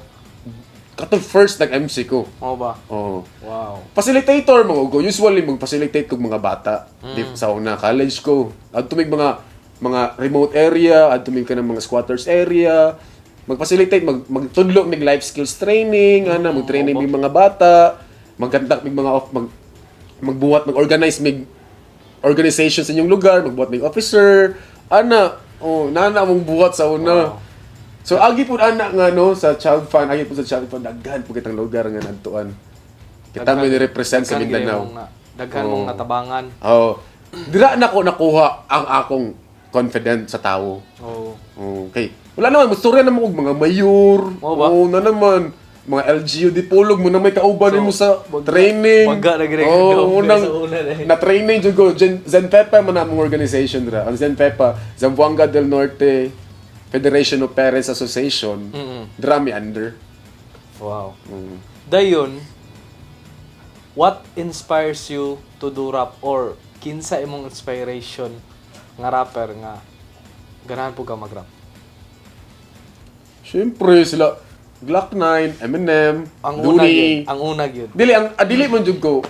Katong first nag-MC ko. Mo ba? Oo. Wow. Facilitator mo ko. Usually mag-facilitate kog mga bata. Di sa una college ko. Adto mig mga remote area, adto mig kanang mga squatters area. Mag-facilitate, magtudlo mig life skills training, mag-training mig mga bata, magkandak mig mga magbuhat, mag-organize mig organization sa inyong lugar, magbuhat mig officer, nana mong buhat sa una. Wow. So agi pud ana nga no sa Child Fund, daghan pud kitang lugar nga nadtuan. Kita mo ni-represent sa Mindanao. Daghan mong natabangan. Dira na ko nakuha ang akong confident sa tao. Okay. Wala naman, mastorya naman og mga mayor. Oo ba? Na naman. Mga LGU Dipolog mo na may kauban mo sa training. Pagka nag-record unang sa una na eh. na-training jud ko. Zenpepa man among organization dira. Ang Zenpepa, Zamboanga del Norte Federation of Parents Association. Dira mi under. Wow. Dayon, what inspires you to do rap or kinsa imong inspiration nga rapper nga ganahan po ka mag-rap? Siyempre sila Glock 9, Eminem, Ang una Dooney. gyud, ang una gyud. Dili man jud ko.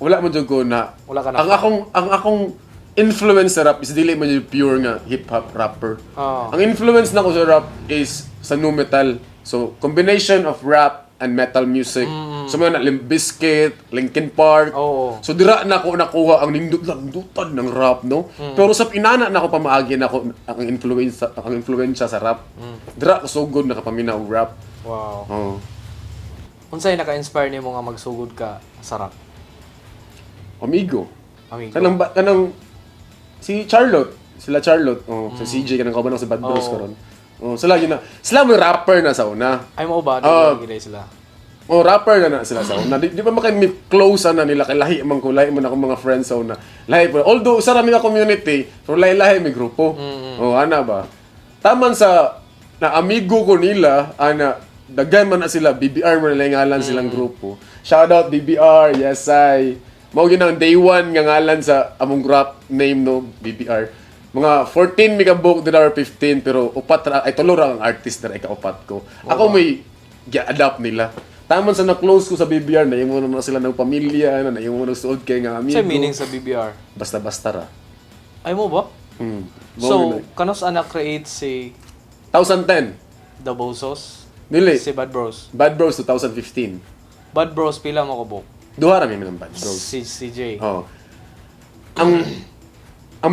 Wala man jud ko na. Wala ka na. ang akong influence sa rap is dili man jud pure nga hip hop rapper. Oh. Ang influence nako sa rap is sa nu metal. So combination of rap and metal music. So mga Limp Bizkit, Linkin Park. Oo. So dira na ko nakuha ang nindot-landutan ng rap, no? Pero sa inana na ko pamaagi na ko ang influensya sa rap. Dira ko sugod nakapaminaw og rap. Wow. Oh. Unsay naka-inspire nimo nga magsugod ka sa rap? Amigo. Amigo. Kanang si Charlotte, sila Charlotte, sa CJ kanang kauban sa Bad Bros karon. Sila yun na. Sila may rapper na sa una. Ay mo ba gid sila? Rapper na sila sa una. Di pa makay close na nila kay lahi man ko na akong mga friends sa una. Lahi pa. Although sa rami nga community, pero lahi may grupo. Ana ba. Taman sa na amigo ko nila, daghan man na sila, BBR man nila ngalan silang grupo. Shout out BBR, yes I. Mao gyud ang day one nga ngalan sa among rap name no BBR. Mga 14 mi ka book dira 15 pero upat ra ay tulo ra ang artist dira ikaupat ko. Ako may gi-adapt nila. Taman sa na-close ko sa BBR na yung na sila ng pamilya na yung nagsuod kay nga amigo. Sa meaning sa BBR? Basta-basta ra. Ay mo ba? So, kanos ana create si 2010. The Bozos? Dili. Si Bad Bros? Bad Bros 2015. Bad Bros, pila mo ko, Bok? Duha ra mi ng Bad Bros. Si CJ. Oh. Ang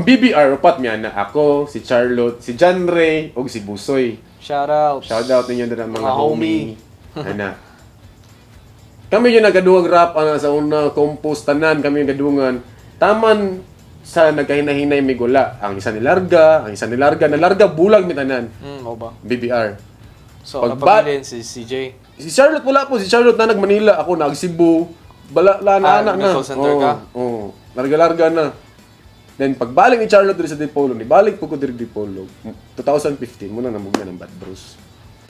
BBR upat miya na ako, si Charlotte, si John Ray ug si Busoy. Shout out. Shout out ninyo din mga Mga homie. Ana. Kami yung nagaduwag rap sa una compose tanan kami yung gadungan. Taman sa nagkahinahinay may gula. Ang isa nilarga, nalarga bulag mi tanan. O ba? BBR. So, Pag- napabilin si CJ. Si Charlotte wala po, si Charlotte na nag-Manila, ako nag Cebu. Bala na anak na. nag-call center ka? Oo. Larga-larga na. Then pagbalik ni Charlotte diri sa Dipolo, ni balik po ko diri Dipolo. 2015 muna namugna ng Bad Bros.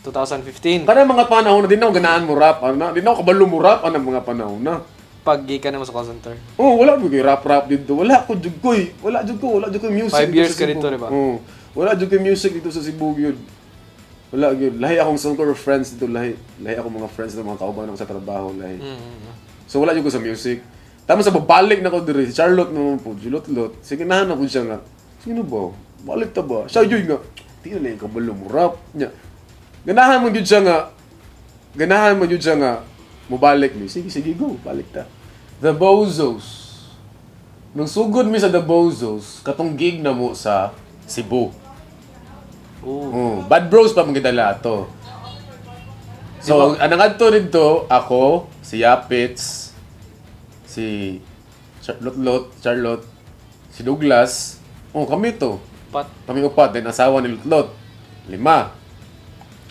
2015. Kana mga panahon na din ako ganahan mo rap, ana. Di na ako kabalo mo rap ana mga panahon na. Pag-gikan mo sa call center. Oh, wala ko rap dito. Wala ko jugoy. Wala jugoy music. 5 years dito sa ka rito, Cebu. di ba? Oo. Wala jugoy music dito sa Cebu gyud. Wala gyud. Lahi akong circle of friends dito, lahi ako mga friends ng mga kauban ko sa trabaho, lahi. So wala jud ko sa music. Tama sa babalik na ko diri si Charlotte naman po, Julot-lot. Sige na ko siya nga. Sino ba? Balik ta ba? Siya yun nga. Di na lang kabalo mo rap nya. Ganahan mo gyud siya nga. Mubalik mi. Sige go, balik ta. The Bozos. Nung sugod mi sa The Bozos, katong gig na mo sa Cebu. Bad Bros pa magdala to. So, anong adto dito, ako, si Yapits, si Charlotte, si Douglas. Kami to. Pat. Kami upat, din asawa ni Lutlot. 5.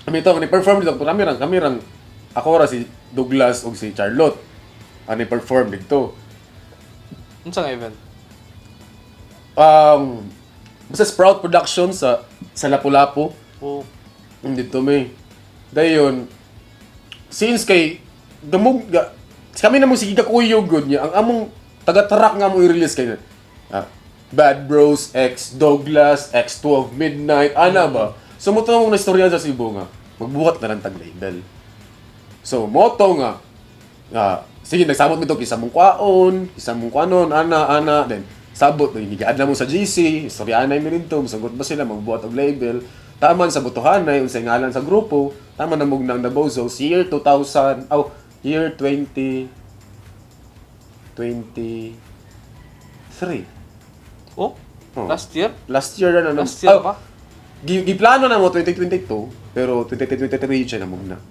Kami to, ni-perform dito. Kami rang, ako ra si Douglas ug si Charlotte. Ang ni-perform dito. Ano sa event? Basta Sprout Productions sa Lapu-Lapu. Oh. Dito may. Dayon, since kay kami na mong sige kakuyog good niya, ang among taga-track nga mo i-release kay Bad Bros, X Douglas, X12 Midnight, ana ba? So mo mong nastorya sa Cebu nga, magbuhat na lang tag-label. So moto nga, sige nagsabot mi to kisa mong kwanon, ana, then sabot gigaan na mo sa GC, istoryaanay mi rin to, musagot ba sila magbuhat og label. Taman sa butuhanay unsay ngalan sa grupo, taman na mug nang The Bozos year 2000, year 2023. Oh? Oh. Last year? Last year na Last year pa? Giplano na mo 2022, pero 2023 siya na mug na.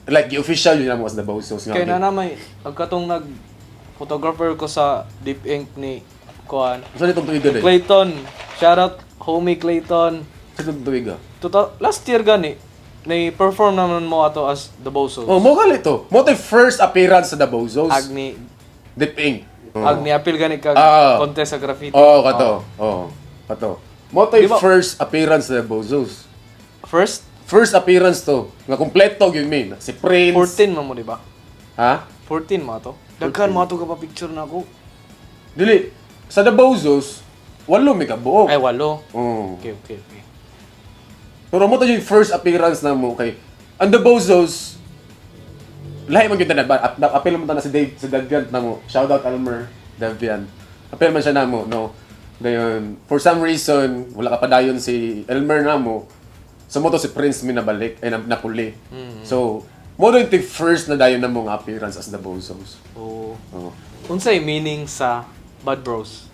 Like, official yun na mo as The Bozos. Kaya na naman, agkatong nag-photographer ko sa Deep Ink ni Kuan. Saan itong tuwiga din? Clayton. Shoutout, homie Clayton. Saan itong tuwiga? Last year gani, na-perform naman mo ato as The Bozos. Oh, mo gali to. Mo to first appearance sa The Bozos. Agni, Deep Ink. Agni appeal gani kag Ah. contest sa graffiti. Kato. Kato. Mo to Di ba- first appearance sa The Bozos. First, First appearance to. Nga kompleto yun, min. Si Prince. 14 mo di ba? Ha? 14 mo ato. Daghan mo ato ka pa picture na ako. Dili. Sa The Bozos, 8 may kabuok. Ay, walo. Oh. Okay. Pero mo to yung first appearance na mo kay ang The Bozos, lahi man gyud na apel man ta na si Dave sa Deviant na mo. Shout out Almer Deviant. Apel man siya na mo, no. Dayon, for some reason, wala ka pa dayon si Elmer na mo. So mo to si Prince mi nabalik ay napuli. So, mo to yung first na dayon na mong appearance as The Bozos. Oh. Oh. Unsay meaning sa Bad Bros?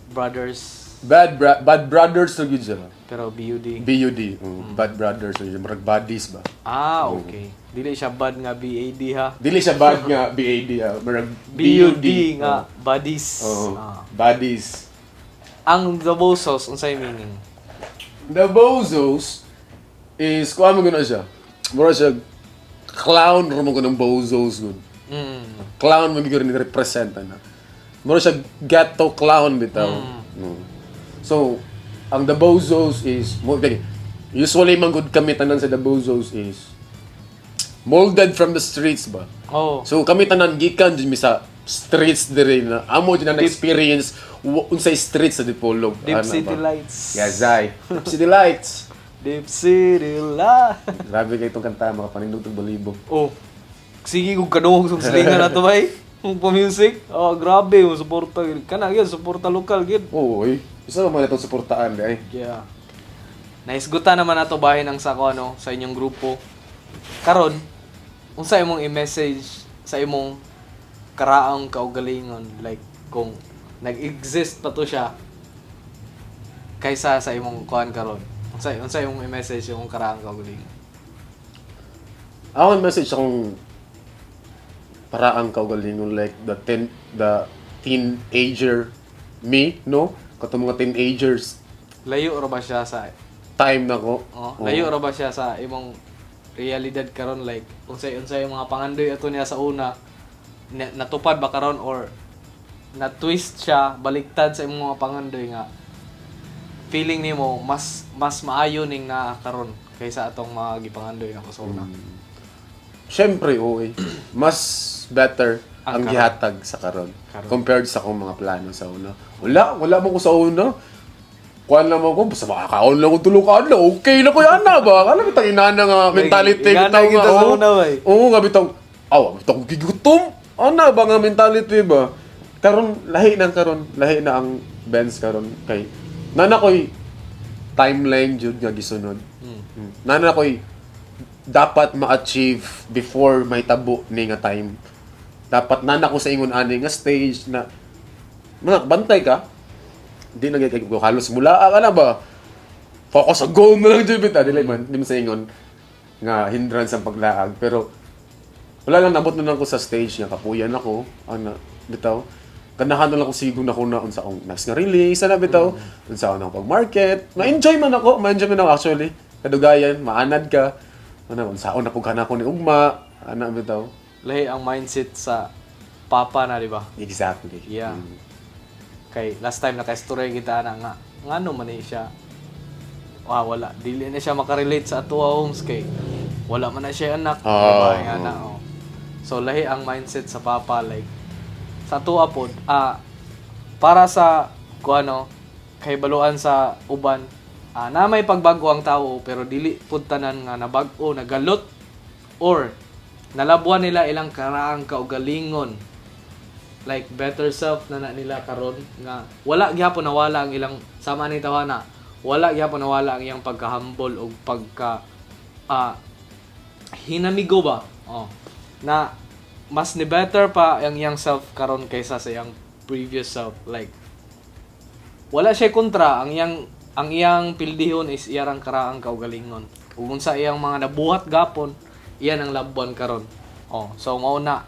Brothers, Bad Brothers to gyud siya. pero BUD. BUD. Bad Brothers to gyud, marag buddies ba. Okay. Dili siya bad nga BAD ha. Dili siya bad nga BAD, marag BUD nga buddies. Oh, Ah. buddies. Ang The Bozos, unsay meaning? The Bozos is, kuha mo gano'n siya. Mura siya, clown mo ko ng Bozos gud. Clown mo gano'n represent na. Mura siya ghetto clown bitaw. So, ang The Bozos is, usually man gud kami tanan sa The Bozos is, molded from the streets ba? Oh. So kami tanan gikan din mi sa streets dire na amo din na experience unsay streets sa Dipolog. Deep City Lights. Gazay. Deep City Lights. Deep City Lights. Grabe kay itong kanta mga panindog balibog. Oh. Sige kung kanong sumsilingan na to bay. Kung pa-music. Oh, grabe. Suporta. Kana yun. Suporta lokal. Gid. Oo, isa naman itong suportaan di ay. Yeah. Naisgutan naman nato bahin ang sa inyong grupo. Karon, unsa imong i-message sa imong karaang kaugalingon, like kung nag-exist pa to siya kaysa sa imong kuan karon? Unsay imong i-message yung karaang kaugalingon? Ako yung message akong paraang kaugalingon, like the teenager me, no? Katong mga teenagers Layo ra ba siya sa time na ko. layo ra ba siya sa imong realidad karon, like unsay yung mga pangandoy ato niya sa una natupad ba karon, or na-twist siya baliktad sa imong mga pangandoy nga feeling nimo mas maayo ning naa karon kaysa atong mga gipangandoy na sa una? Siyempre, oo eh. Mas better Ang ang karon. gihatag sa karon Karon. compared sa akong mga plano sa una. Wala mo ko sa una. Kuan lang ko, basta makakaon lang ko tulukan lang. Okay na ko yan na ba? Alam mo, inana nga mentality. Ingana bitaw kita nga, sa oo. una ba eh. Oo nga, bitaw. Bitaw gigutom. Ana ba nga mentality ba? Karon lahi na ang Benz karon kay nana ko'y timeline jud nga gisunod. Nana ko'y dapat ma-achieve before may tabo ni nga time. Dapat nana ko sa ingon ani nga stage na bantay ka. Di na gay ko halos mula ka na ba? Focus sa goal na lang jud bitaw dili man di man sa ingon nga hindrance ang paglaag, pero wala lang, nabot na lang ko sa stage nga kapuyan ako ana bitaw ganahan na lang ko siguro na ko na unsa akong next nga release na bitaw unsa ako pag-market, ma-enjoy man ako actually kadugayan maanad ka ana unsa ako napughan ako ni ugma ana bitaw. Lahi ang mindset sa papa na, di ba? Exactly. Yeah. Kay last time naka-story kita na nga ngano man ni siya. Wala dili na siya makarelate sa atuwa homes kay wala man na siya anak, babae nga na. Oh. So lahi ang mindset sa papa, like sa atuwa pod para sa kuano kay baluan sa uban na may pagbago ang tao pero dili pud tanan nga nabag-o, nagalot or nalabuan nila ilang karaang kaugalingon, like better self na nila karon nga wala gyapon nawala ang ilang sama ni tawana, wala gyapon nawala ang iyang pagka-humble o pagka hinamigo ba na mas ni better pa ang iyang self karon kaysa sa iyang previous self. Like wala siya kontra, ang iyang pildihon is iyang karaang kaugalingon ug unsa iyang mga nabuhat gapon iyan ang labuan karon. So mao na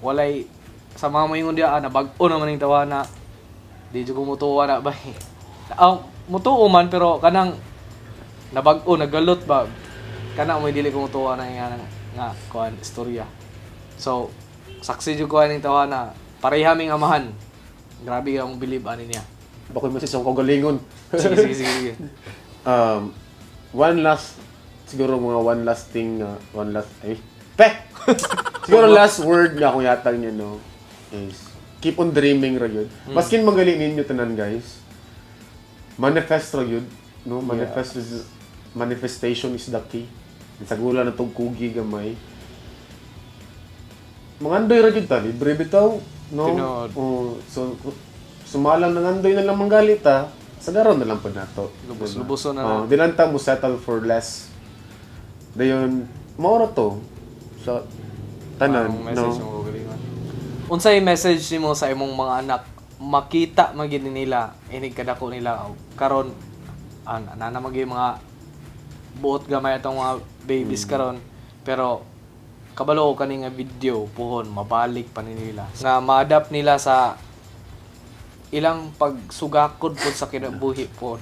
walay sa mga moingon dia nabag-o naman ning tawana, di jud ko mutuwa na ba. Mutuo man pero kanang nabag-o nagalot ba kana mo dili ko mutuwa na nga kuan istorya. So saksi jud ko ning tawana, pareha ming amahan. Grabe ang believe ani niya. Bakoy message akong kaugalingon. Sige. One last thing siguro last word nga akong yatag niyo, no, is keep on dreaming ra yun. Maskin magaling ninyo tanan, guys. Manifest ra yun, no? Manifestation is the key. Sagula na tong kugi gamay. Mangandoy ra gyud ta, libre bitaw, no? Tinod. So sumalang nangandoy na lang manggalita, sagaron na lang pud nato. Lubos-luboson na. Di lang ta mo settle for less. Dayon mao ra to sa tanan, Message no? mo kaugalingon. Unsay message nimo sa imong mga anak makita magid nila inig kadako nila karon ana magi mga buot gamay atong mga babies karon, pero kabalo ko kani nga video puhon mabalik pa ni nila nga ma-adapt nila sa ilang pagsugakod pod sa kinabuhi po.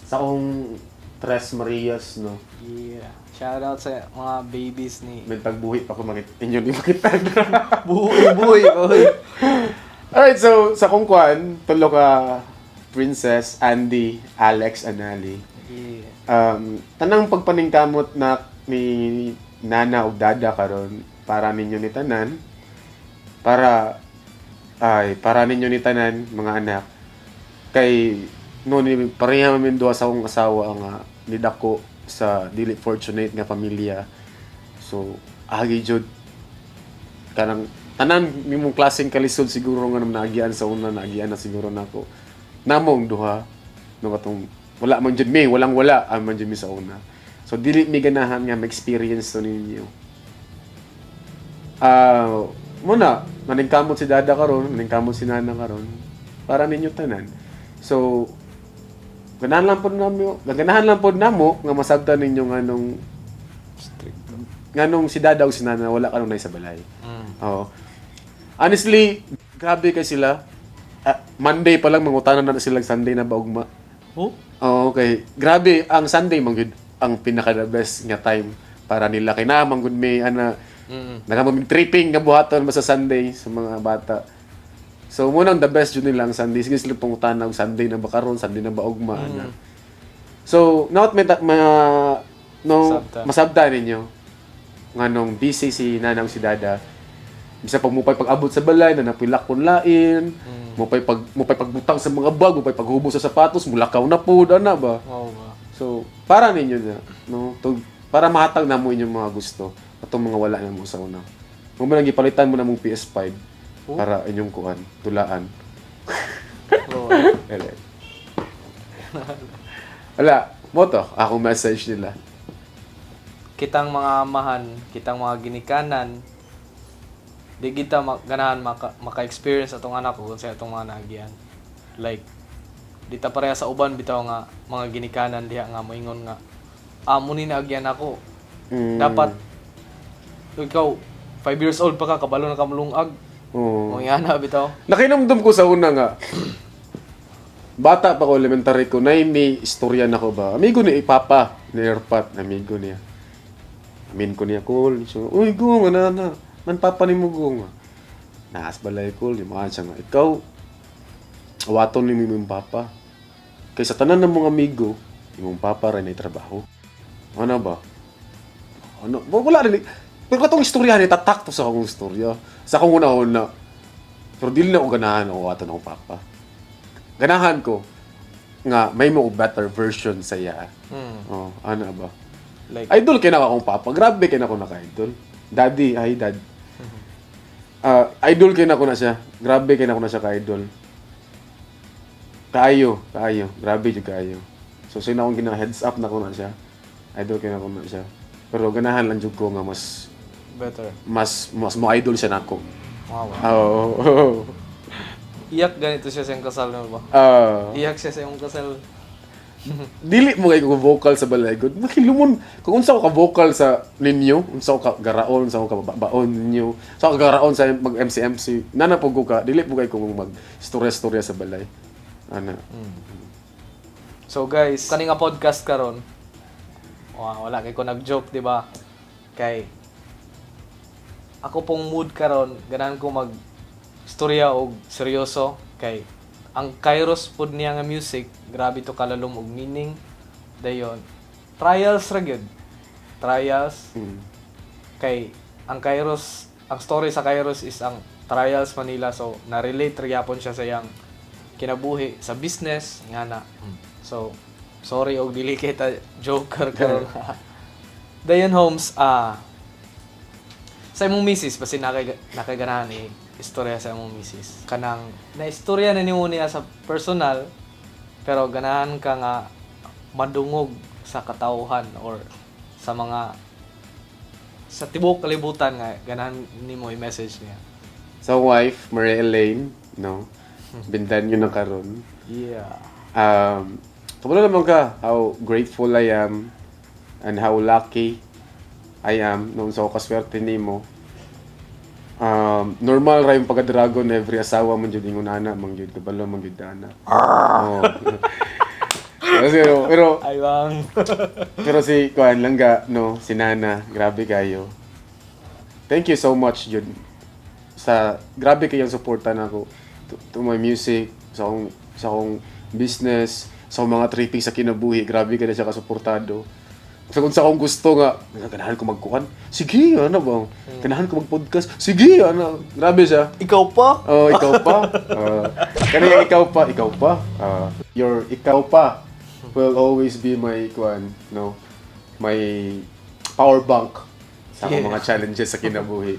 Sa akong Tres Marias, no? Yeah. Shout out sa mga babies ni May tagbuhi pa ko inyo di makita. buhay. Alright, so sa kong kwan, tulo ka Princess, Andy, Alex, Anali. Yeah. Tanang pagpaningkamot na ni Nana o Dada karon para ninyo ni tanan, para ninyo ni tanan mga anak, kay no ni pareha man duha sa akong asawa nga nidako sa dili fortunate nga pamilya. So agi jud kanang tanan mimong klaseng kalisod siguro nga naagian sa una, naagian na siguro nako namong duha no katong wala man jud mi, wala man jud mi sa una. So dili mi ganahan nga ma-experience to ninyo. Muna, maningkamot si dada karon, maningkamot si nana karon, para ninyo tanan. So, ganahan lang po namo nga masabtan ninyo nganong si dada o si nana wala ka nung sa balay. Oo. Honestly, grabe kay sila. Monday pa lang mangutanan na sila Sunday na baugma. Oh? Oo, okay. Grabe, ang Sunday manggod ang pinaka the best nga time para nila kay na manggod may nagamamig tripping nga buhaton sa Sunday sa mga bata. So munang the best yun nila ang Sunday. Sige sila pangutanan og Sunday na ba karon, Sunday na ba ugma ana. So, now masabda ninyo nganong busy si nanang si dada. Bisa pag mupay pag-abot sa balay na napilak kon lain, mupay pagbutang sa mga bag, mupay paghubos sa sapatos, mulakaw na pud ana ba. Oo ba? So, para ninyo na, no? Para mahatag na mo inyong mga gusto atong mga wala na mo sa una. Kung man gipalitan mo na mong PS5 para inyong kuan, tulaan. Oo. Wala, mo to, akong message nila. Kitang mga amahan, kitang mga ginikanan, di kita ganahan maka-experience atong anak ko kung sa atong mga nagian. Like, di ta pareha sa uban bitaw nga mga ginikanan diha nga moingon nga amo ni naagyan ako. Dapat ikaw 5 years old pa ka kabalo na ka mulungag. Oo. Mo yana bitaw. Nakinamdam ko sa una nga. Bata pa ko, elementary ko, na may istorya na ko ba? Amigo ni Papa, ni Erpat, amigo niya. Amin ko niya, cool. So, uy, go, na. Man papa ni mo go nga. Naas balay cool, yung mga siya nga. Ikaw, awaton ni mong papa. Kaysa tanan ng mga amigo, yung papa rin ay trabaho. Ano ba? Ano? Wala rin. Pero katong istorya ni tatak to sa akong istorya. Sa akong una-una. Pero dili na ako ganahan ako ato ng papa. Ganahan ko nga may mo better version sa iya. Oh, ano ba? Like Idol kay na akong papa. Grabe kay na ako naka-idol. Daddy, ay dad. Idol kay na ako na siya. Grabe kay na ako na siya ka-idol. Kaayo. Grabe jud kaayo. So sino akong gina-heads up na ko na siya. Idol kay na ako na siya. Pero ganahan lang jud ko nga mas mo idol siya nako. wow. Oo. Iyak ganito siya sa iyong kasal mo ba? Iyak siya sa iyong kasal. Dili mo kay ko vocal sa balay god. Makilumon kung unsa ko ka vocal sa ninyo, unsa ko ka garaon, unsa ko ka baon ninyo. Sa ko garaon sa mag MC nana po ko ka dili po kay ko mag storya sa balay. Ana. So guys, kani nga podcast karon. Wala kay ko nag-joke, di ba? Kay ako pong mood karon, ganahan ko mag istorya og seryoso kay ang Kairos pod niya nga music, grabe to kalalom og meaning. Dayon, trials ra gyud. Trials. Kay ang Kairos, ang story sa Kairos is ang trials Manila, so na-relate ra gyapon siya sa iyang kinabuhi sa business ngana. So, sorry og dili kita joker karon. Dayon Holmes, sa imong misis basi nakaganahan istorya sa imong misis. Kanang na istorya na nimo niya sa personal pero ganahan ka nga madungog sa katawhan or sa mga sa tibok kalibutan nga ganahan nimo i-message niya. Sa wife, Maria Elaine, no? Bintan yun na karon. Yeah. Kabalo naman ka how grateful I am and how lucky I am nung sa kaswerte nimo. Normal ra yung pagka-dragon every asawa man jud ingon ana man jud kabalo man jud ana. Oh. pero Ay bang. pero si kuan lang ga no si Nana, grabe kayo. Thank you so much jud sa grabe kayong suporta nako to my music, sa akong business, sa mga tripping sa kinabuhi, grabe ka na siya kasuportado. So kung sa akong gusto nga, ganahan ko magkuhan, sige, ano bang? Ganahan ko mag-podcast, sige, ano. Grabe siya. Ikaw pa? Oh, ikaw pa. Kaya ikaw pa. Your ikaw pa will always be my kuan, no? My power bank sa akong mga challenges sa kinabuhi.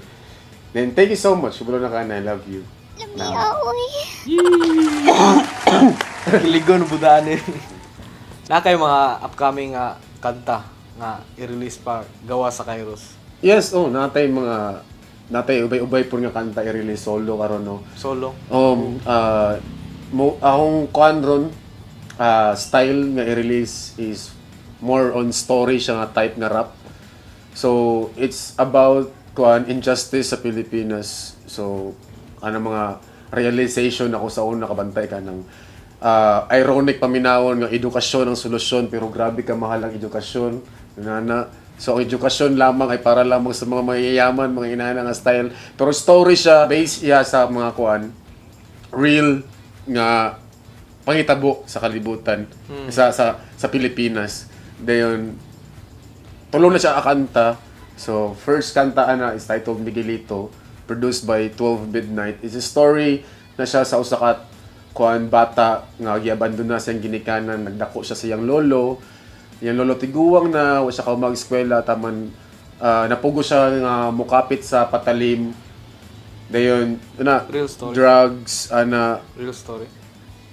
Then thank you so much. Subalo na ka na, I love you. Kiligon budaan eh. Na kayo mga upcoming kanta nga i-release pa gawa sa Kairos. Yes, natay mga natay ubay-ubay po nga kanta i-release solo karon no. Solo. Akong kuan ron style nga i-release is more on story siya nga type nga rap. So it's about kuan injustice sa Pilipinas. So ano mga realization ako sa una nakabantay ka ng ironic paminawon nga edukasyon ang solusyon pero grabe ka mahal ang edukasyon. Nana. So ang edukasyon lamang ay para lamang sa mga mayayaman, mga inana nga style. Pero story siya based sa mga kuan real nga pangitabo sa kalibutan sa Pilipinas. Dayon tulo na siya akanta. So first kanta ana is titled Miguelito, produced by 12 Midnight. It's a story na siya sa usa ka kuan bata nga giabandon na siyang ginikanan, nagdako siya sa iyang lolo. Yang lolo tiguwang na wa siya ka mag-eskwela taman napugo siya nga mukapit sa patalim. Dayon Real story. drugs Real story.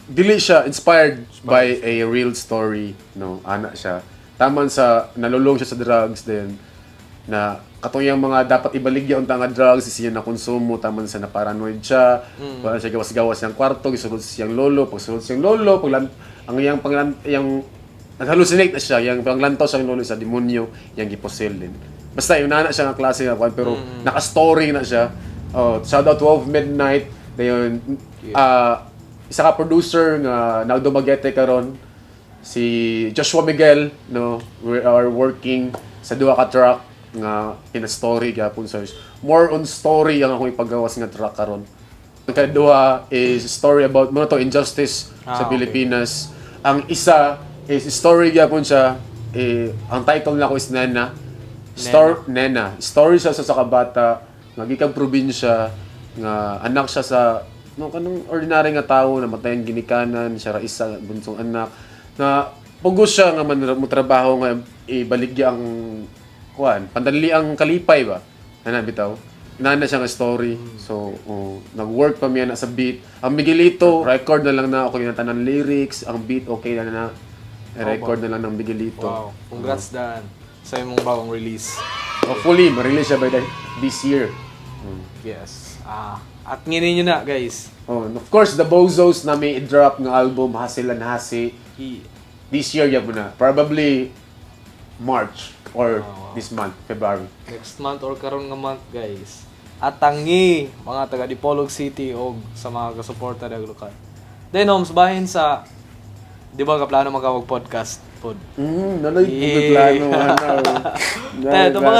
dili siya inspired by a real story no ana siya taman sa nalulong siya sa drugs then na katong yang mga dapat ibaligya unta nga drugs siya na konsumo taman sa na paranoid siya wala siya gawas-gawas yang kwarto gisulod siyang lolo pagsulod siyang lolo ang yang nag-hallucinate na siya yang panglantaw siyang lolo sa demonyo yang giposel din basta yun na siya nga klase nga pero naka-story na siya. Shout out 12 Midnight dayon isa ka producer nga nagdumagete karon si Joshua Miguel no we are working sa duha ka track nga kina-story gyapon sa more on story ang akong ipagawas nga track karon. Ikaduha is story about mo to injustice sa Pilipinas. Ang isa is story gyapon siya ang title nako is Nena. Nena. Story siya sa kabata nga gikan probinsya nga anak siya sa kanang ordinary nga tawo na matayan ginikanan siya ra isa bunsong anak na pugos siya nga mo trabaho nga ibaligya ang kuan pandali ang kalipay ba ana bitaw nana siya nga story so nag-work pa miya na sa beat ang Miguelito record na lang na ako yung tanan lyrics ang beat okay na record na lang ng Miguelito. Wow, congrats Dan sa imong bagong release. Hopefully ma-release siya by this year. Yes. At nginin nyo na guys. Of course the Bozos na may i-drop ng album Hasilan Hasi this year yan na probably March or this month, February. Next month or karon nga month guys. At tangi mga taga Dipolog City o sa mga kasuporta ng lokal. Then homes bahin sa di ba ka plano magkawag-podcast pod? Naloy plano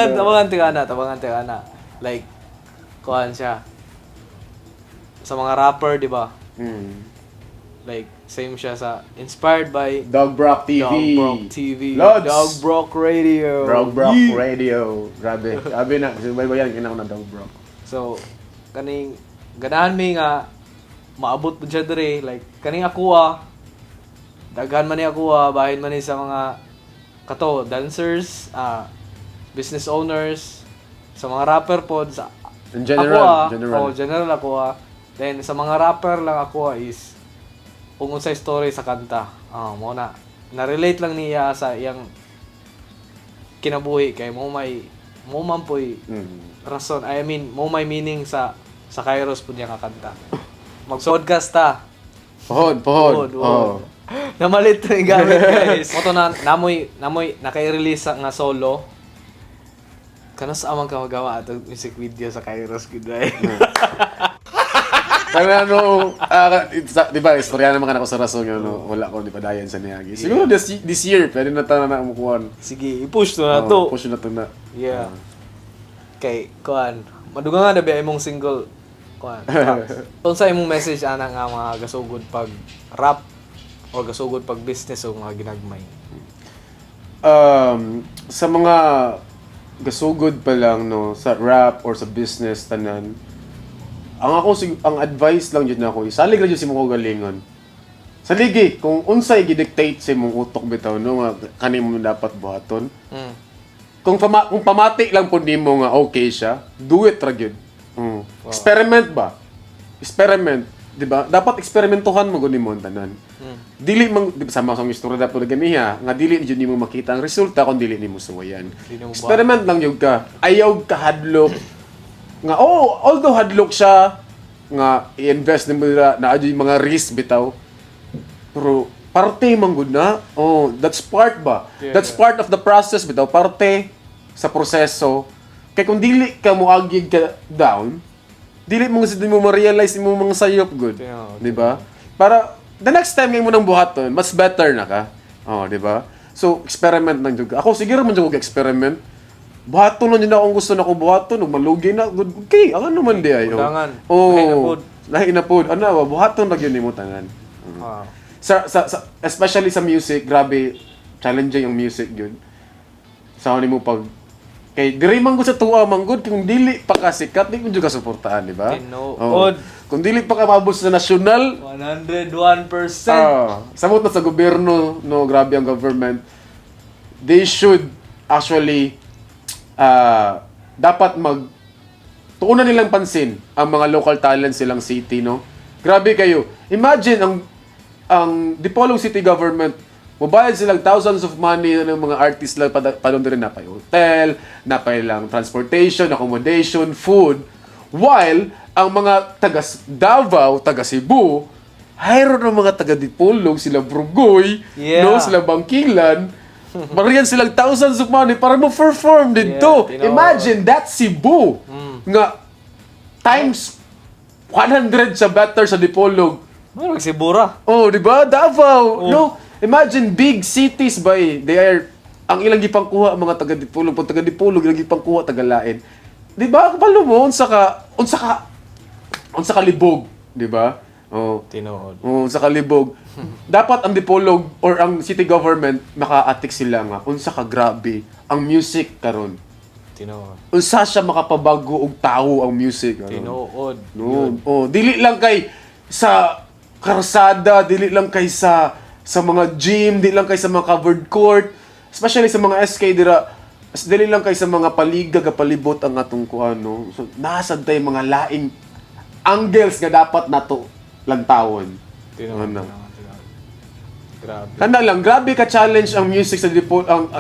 tabangan tigana. Like kuhan siya. Sa mga rapper, di ba? Like same siya sa inspired by Dog Brock TV. Dog Brock TV. Lods! Dog Brock Radio. Dog Brock Radio. Grabe. Grabe na. Subaybayan kinako na Dog Brock. So, kaning ganahan mi nga maabot po siya dire like kaning ako daghan man ni ako bahin man ni sa mga kato dancers, business owners, sa mga rapper pod sa In general, general ako then sa mga rapper lang ako is kung unsay story sa kanta. Mo na relate lang niya sa iyang kinabuhi kay mo man po'y rason. I mean, mo may meaning sa Kairos po niya kakanta. Mag-podcast ta. Pohod. Namalit na yung gamit guys. Moto na, namoy, naka-release nga solo. Kanas amang ka magawa atong music video sa Kairos good ay. Kaya di ba, istorya naman ako sa rason nga wala ko di pa dayan sa niyagi. Siguro this year, pwede na tayo na umukuhan. Sige, i-push to na to. Push na to na. Yeah. Okay, kuan. Maduga nga nabi imong single kuan. Unsa imong message ana nga mga gasugod pag rap o gasugod pag business o mga ginagmay? Sa mga gasugod pa lang sa rap or sa business tanan. Ang advice lang jud nako, salig ra jud si mo galingon. Saligi kung unsay gidictate sa imong utok bitaw nga kanimo dapat buhaton. Kung pamati lang po nimo nga okay siya, do it ra gyud. Wow. Experiment ba? Experiment, di ba? Dapat eksperimentuhan mo gud nimo tanan. Dili man sama sa istorya dapat ganiha, nga dili jud nimo makita ang resulta kung dili nimo suwayan. Experiment lang jud ka. Ayaw ka hadlok nga although hadlok siya nga i-invest nila na adyo yung mga risk bitaw, pero parte man gud na. That's part ba? That's part of the process bitaw, parte sa proseso. Kay kung dili ka moagig ka down, dili mo ma-realize mo mga sayop good. Di ba? Para the next time ngayon mo nang buhaton, mas better na ka. Di ba? So, experiment lang jud ka. Ako sige ra man jud experiment. Buhaton lang yun akong gusto na kong buhaton. Malugi na. Okay, ang ano man di ay. Udangan. Lahi na pod. Ano, buhaton lang yun mo tanan. Especially sa music, grabe, challenging yung music yun. Sa mo pag kay diri man gud sa tuwa man gud kung dili pa ka sikat di mo jud ka suportahan, di ba? Tinuod. Kung dili pa ka mabot sa nasyonal, 101%. samot na sa gobyerno, no, grabe ang government. They should actually dapat tuunan nilang pansin ang mga local talents silang city, no? Grabe kayo. Imagine ang Dipolog City Government, mabayad silang thousands of money ng mga artists lang padong rin na pa hotel, na pa lang transportation, accommodation, food, while ang mga taga Davao, taga Cebu, hayro ng mga taga Dipolog, sila Brugoy, no, sila Bangkilan, mariyan silang thousands of money para mo-perform dito. Imagine that Cebu nga times 100 sa better sa Dipolog. Magsibura. Di ba? Davao. No, imagine big cities ba they are ang ilang gipangkuha mga taga Dipolog, pag taga Dipolog ilang gipangkuha taga Lain. Di ba? Kapalo mo unsa ka libog, di ba? Tinuod. Sa kalibog. Dapat ang Dipolog or ang city government maka-atik sila nga unsa ka grabe ang music karon. Tinuod. Unsa siya makapabago og tawo ang music. Tinuod. No. Dili lang kay sa karsada, dili lang kay sa mga gym, dili lang kay sa mga covered court, especially sa mga SK dira. Dili lang kay sa mga paliga kapalibot ang atong kuano. So nasad tay mga laing angles nga dapat nato lantawon. Tinuod. Grabe. Kana lang, grabe ka challenge ang music sa Dipolog,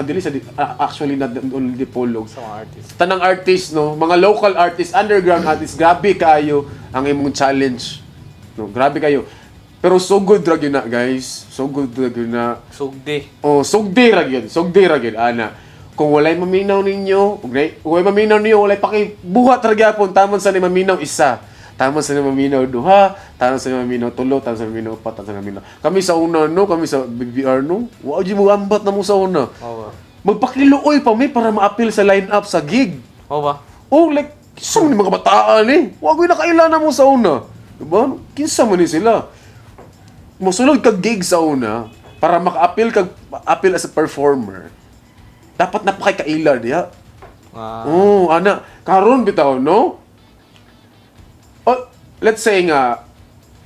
actually not only Dipolog. Sa mga artist. Tanang artist, no, mga local artists, underground artists, grabe kayo ang imong challenge. No, grabe kayo. Pero so good ra gyud na, guys. So good ra gyud na. Sugdi. Sugdi ra gyud. Sugdi ra gyud ana. Kung walay maminaw ninyo, walay maminaw niyo, walay pakibuhat ra gyapon tamon sa ni maminaw isa. Tamon sa ni maminaw duha, tamon sa ni maminaw tulo, tamon sa ni maminaw upat, tamon sa ni maminaw. Kami sa una no, kami sa BBR no. Wa gyud mo ambat na mo sa una. Magpakiluoy pa mi para ma-appeal sa line-up sa gig. Like sa mga bataan Wa gyud nakailan na mo sa una. Diba? Kinsa man ni sila. Mosulod kag gig sa una para maka-appeal as a performer. Dapat napakikaila diha. Ana, karon bitaw no? Let's say nga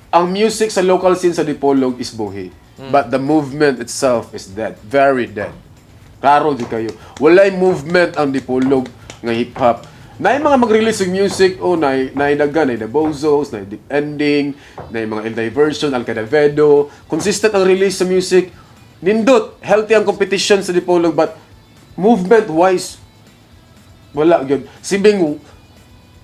ang music sa local scene sa Dipolog is buhi. But the movement itself is dead. Very dead. Karon di kayo. Walay movement ang Dipolog nga hip-hop. Na mga mag-release ng music, na The Bozos, na Deep Ending, na mga El Diversion, Al Cadavedo. Consistent ang release sa music. Nindot, healthy ang competition sa Dipolog, but movement-wise, wala yun. Sibing,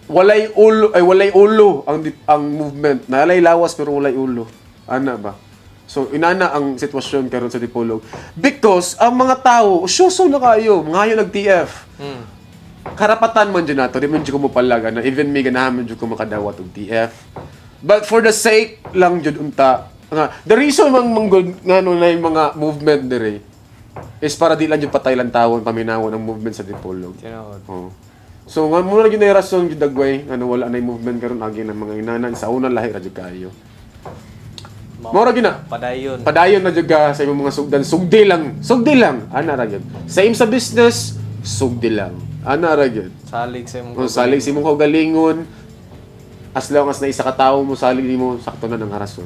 walay ulo ang movement. Nalay lawas pero walay ulo. Ana ba? So, inana ang sitwasyon karon sa Dipolog. Because, ang mga tao, syuso na kayo, mga nag-TF. Karapatan man dyan nato, di man dyan ko mapalaga na even may ganahan man dyan ko makadawat og TF. But for the sake lang dyan unta, the reason manggod nga no na yung mga movement dire is para di lang dyan patay lang tawon, paminawon ang movement sa Dipolog. So nga muna gyud na rason gyud dagway ano wala na yung movement karon agi ng mga inanan sa una lahi ra jud kaayo. Mora gyud na. Padayon na jud ka sa imong mga sugdan, sugdi lang. Ana ra gyud. Same sa business, sugdi lang. Ana ra gyud. Salig sa imong salig sa imong kaugalingon. As long as na isa ka tawo mo salig nimo sakto na ang rason.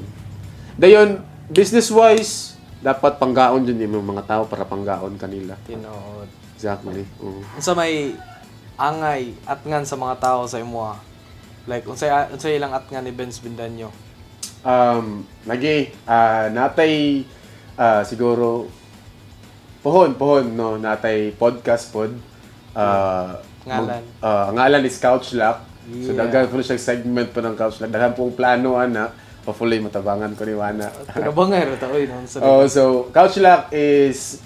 Dayon business wise dapat panggaon jud nimo mga tao para panggaon kanila. Tinuod. Exactly. Unsa may angay atngan sa mga tao sa imo? Like unsay ilang atngan ni Benz Bindanyo? Natay siguro pohon no natay podcast pod. Ngalan. Ngalan is Couch Lock. So Yeah. daghan po siyang segment pa ng Couch Lag. Daghan pong plano ana. Hopefully matabangan ko ni Wana. Pinabangay ro ta oy nang sa. Oh, so Couch Lag is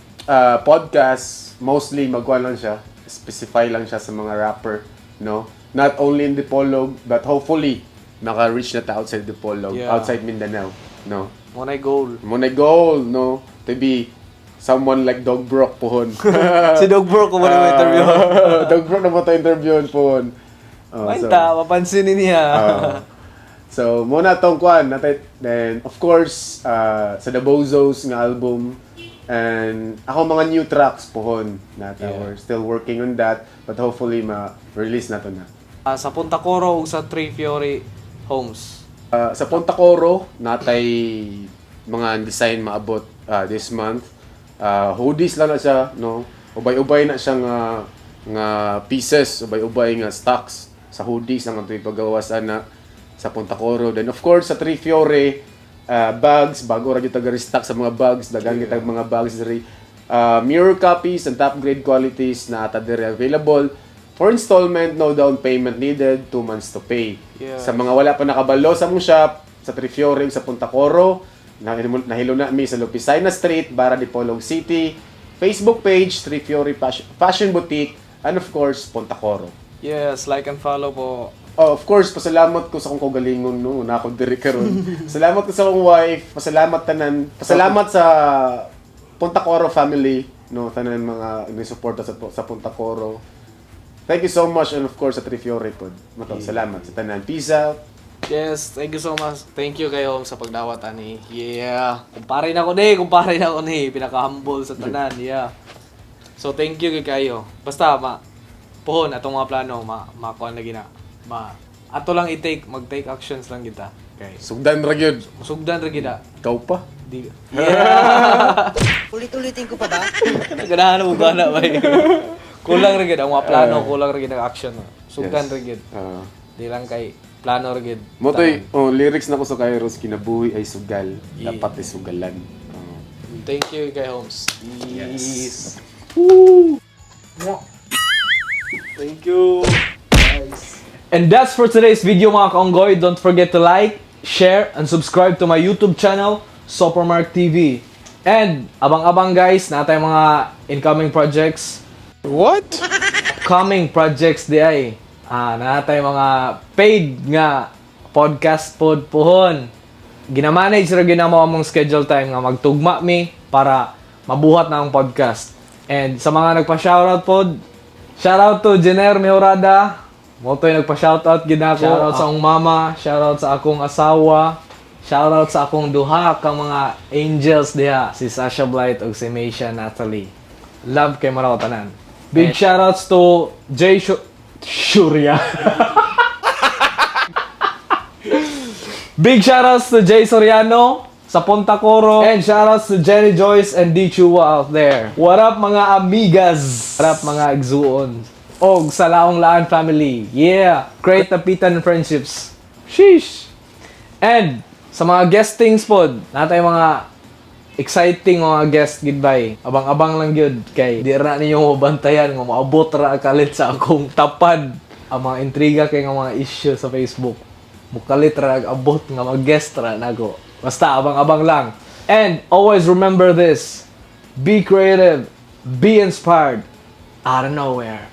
podcast, mostly magkuhan lang siya. Specify lang siya sa mga rapper, no? Not only in Dipolog, but hopefully maka-reach na ta outside Dipolog, Yeah. outside Mindanao, no? Mo na goal. Muna goal, no? To be someone like Dog Brock pohon. Si Dog Bro ko mo na interview. Dog Brock na mo ta interview pohon. Oh, Mainta, mapansinin niya. So, muna tong kuan natin. Then, of course, sa The Bozos nga album. And ako mga new tracks pohon na Yeah. we're still working on that. But hopefully, ma-release na to na. Sa Punta Coro ug sa Three Fiore Homes. Sa Punta Coro, natay mga design maabot this month. Hoodies lang na siya, no? Ubay-ubay na siya nga pieces, ubay-ubay nga stocks sa hoodies ang ito ipagawasan na sa Punta Coro. Then of course sa Three Fiore, bags, bago ra gyud taga-restock sa mga bags, dagan kita mga bags diri. Mirror copies and top grade qualities na ata diri available. For installment, no down payment needed, 2 months to pay. Yeah. Sa mga wala pa nakabalo sa mong shop, sa Three Fiore sa Punta Coro, nahilo na mi sa Lupisayna Street, Barra Dipolog City, Facebook page, Three Fiore Fashion Boutique, and of course, Punta Coro. Yes, like and follow po. Oh, of course, pasalamat ko sa akong kaugalingon no, na ako diri karon. Salamat ko sa akong wife, pasalamat tanan, pasalamat sa Punta Coro family, no, tanan mga nisuporta sa Punta Coro. Thank you so much, and of course sa Three Fiore pod. Matong salamat sa tanan. Peace out. Yes, thank you so much. Thank you kayo sa pagdawat ani. Yeah. Kumpare na ko ni, pinaka-humble sa tanan. Yeah. So thank you kayo. Basta pohon atong mga plano makuan lagi na. Ato lang mag-take actions lang kita. Okay. Sugdan ra gyud. Musugdan ra gid. Ikaw pa. Di. Yeah. Ulit-ulitin ko pa ba? Ganahan mo gana ba? Kulang ra gid ang mga plano, kulang ra gid ang action. Sugdan ra gid. Di lang kay plano ra gid. Motoy, lyrics na ko sa Kairos, kinabuhi ay sugal, dapat ay sugalan. Thank you kay Holmes. Yes. Thank you. Guys. And that's for today's video mga kaonggoy. Don't forget to like, share, and subscribe to my YouTube channel, Supermark TV. And abang-abang guys, natay mga incoming projects. What? Upcoming projects di ay. Natay mga paid nga podcast pod pohon. Ginamanage ra ginamo among schedule time nga magtugma mi para mabuhat na ang podcast. And sa mga nagpa-shoutout pod, shoutout to Jenner Mejorada. Mo to'y nagpa-shoutout gid ako. Shoutout sa akong mama, shoutout sa akong asawa, shoutout sa akong duha ka mga angels diha, si Sasha Blight ug si Maisha Natalie. Love kay maraw tanan. Big shoutouts to Jay Shurya. Big shoutouts to Jay Soriano sa Punta Coro. And shoutouts to Jenny Joyce and D. Chua out there. What up mga amigas? What up mga igsuon? Og sa Laong Laan family. Yeah! Great napitan friendships. Sheesh! And sa mga guestings pod, natay mga exciting mga guest goodbye. Abang-abang lang gyud kay di ra ninyo mabantayan nga maabot ra kalit sa akong tapad ang mga intriga kay nga mga issue sa Facebook. Mukalit ra abot nga mag-guest ra nago. Basta abang-abang lang. And always remember this. Be creative, be inspired out of nowhere.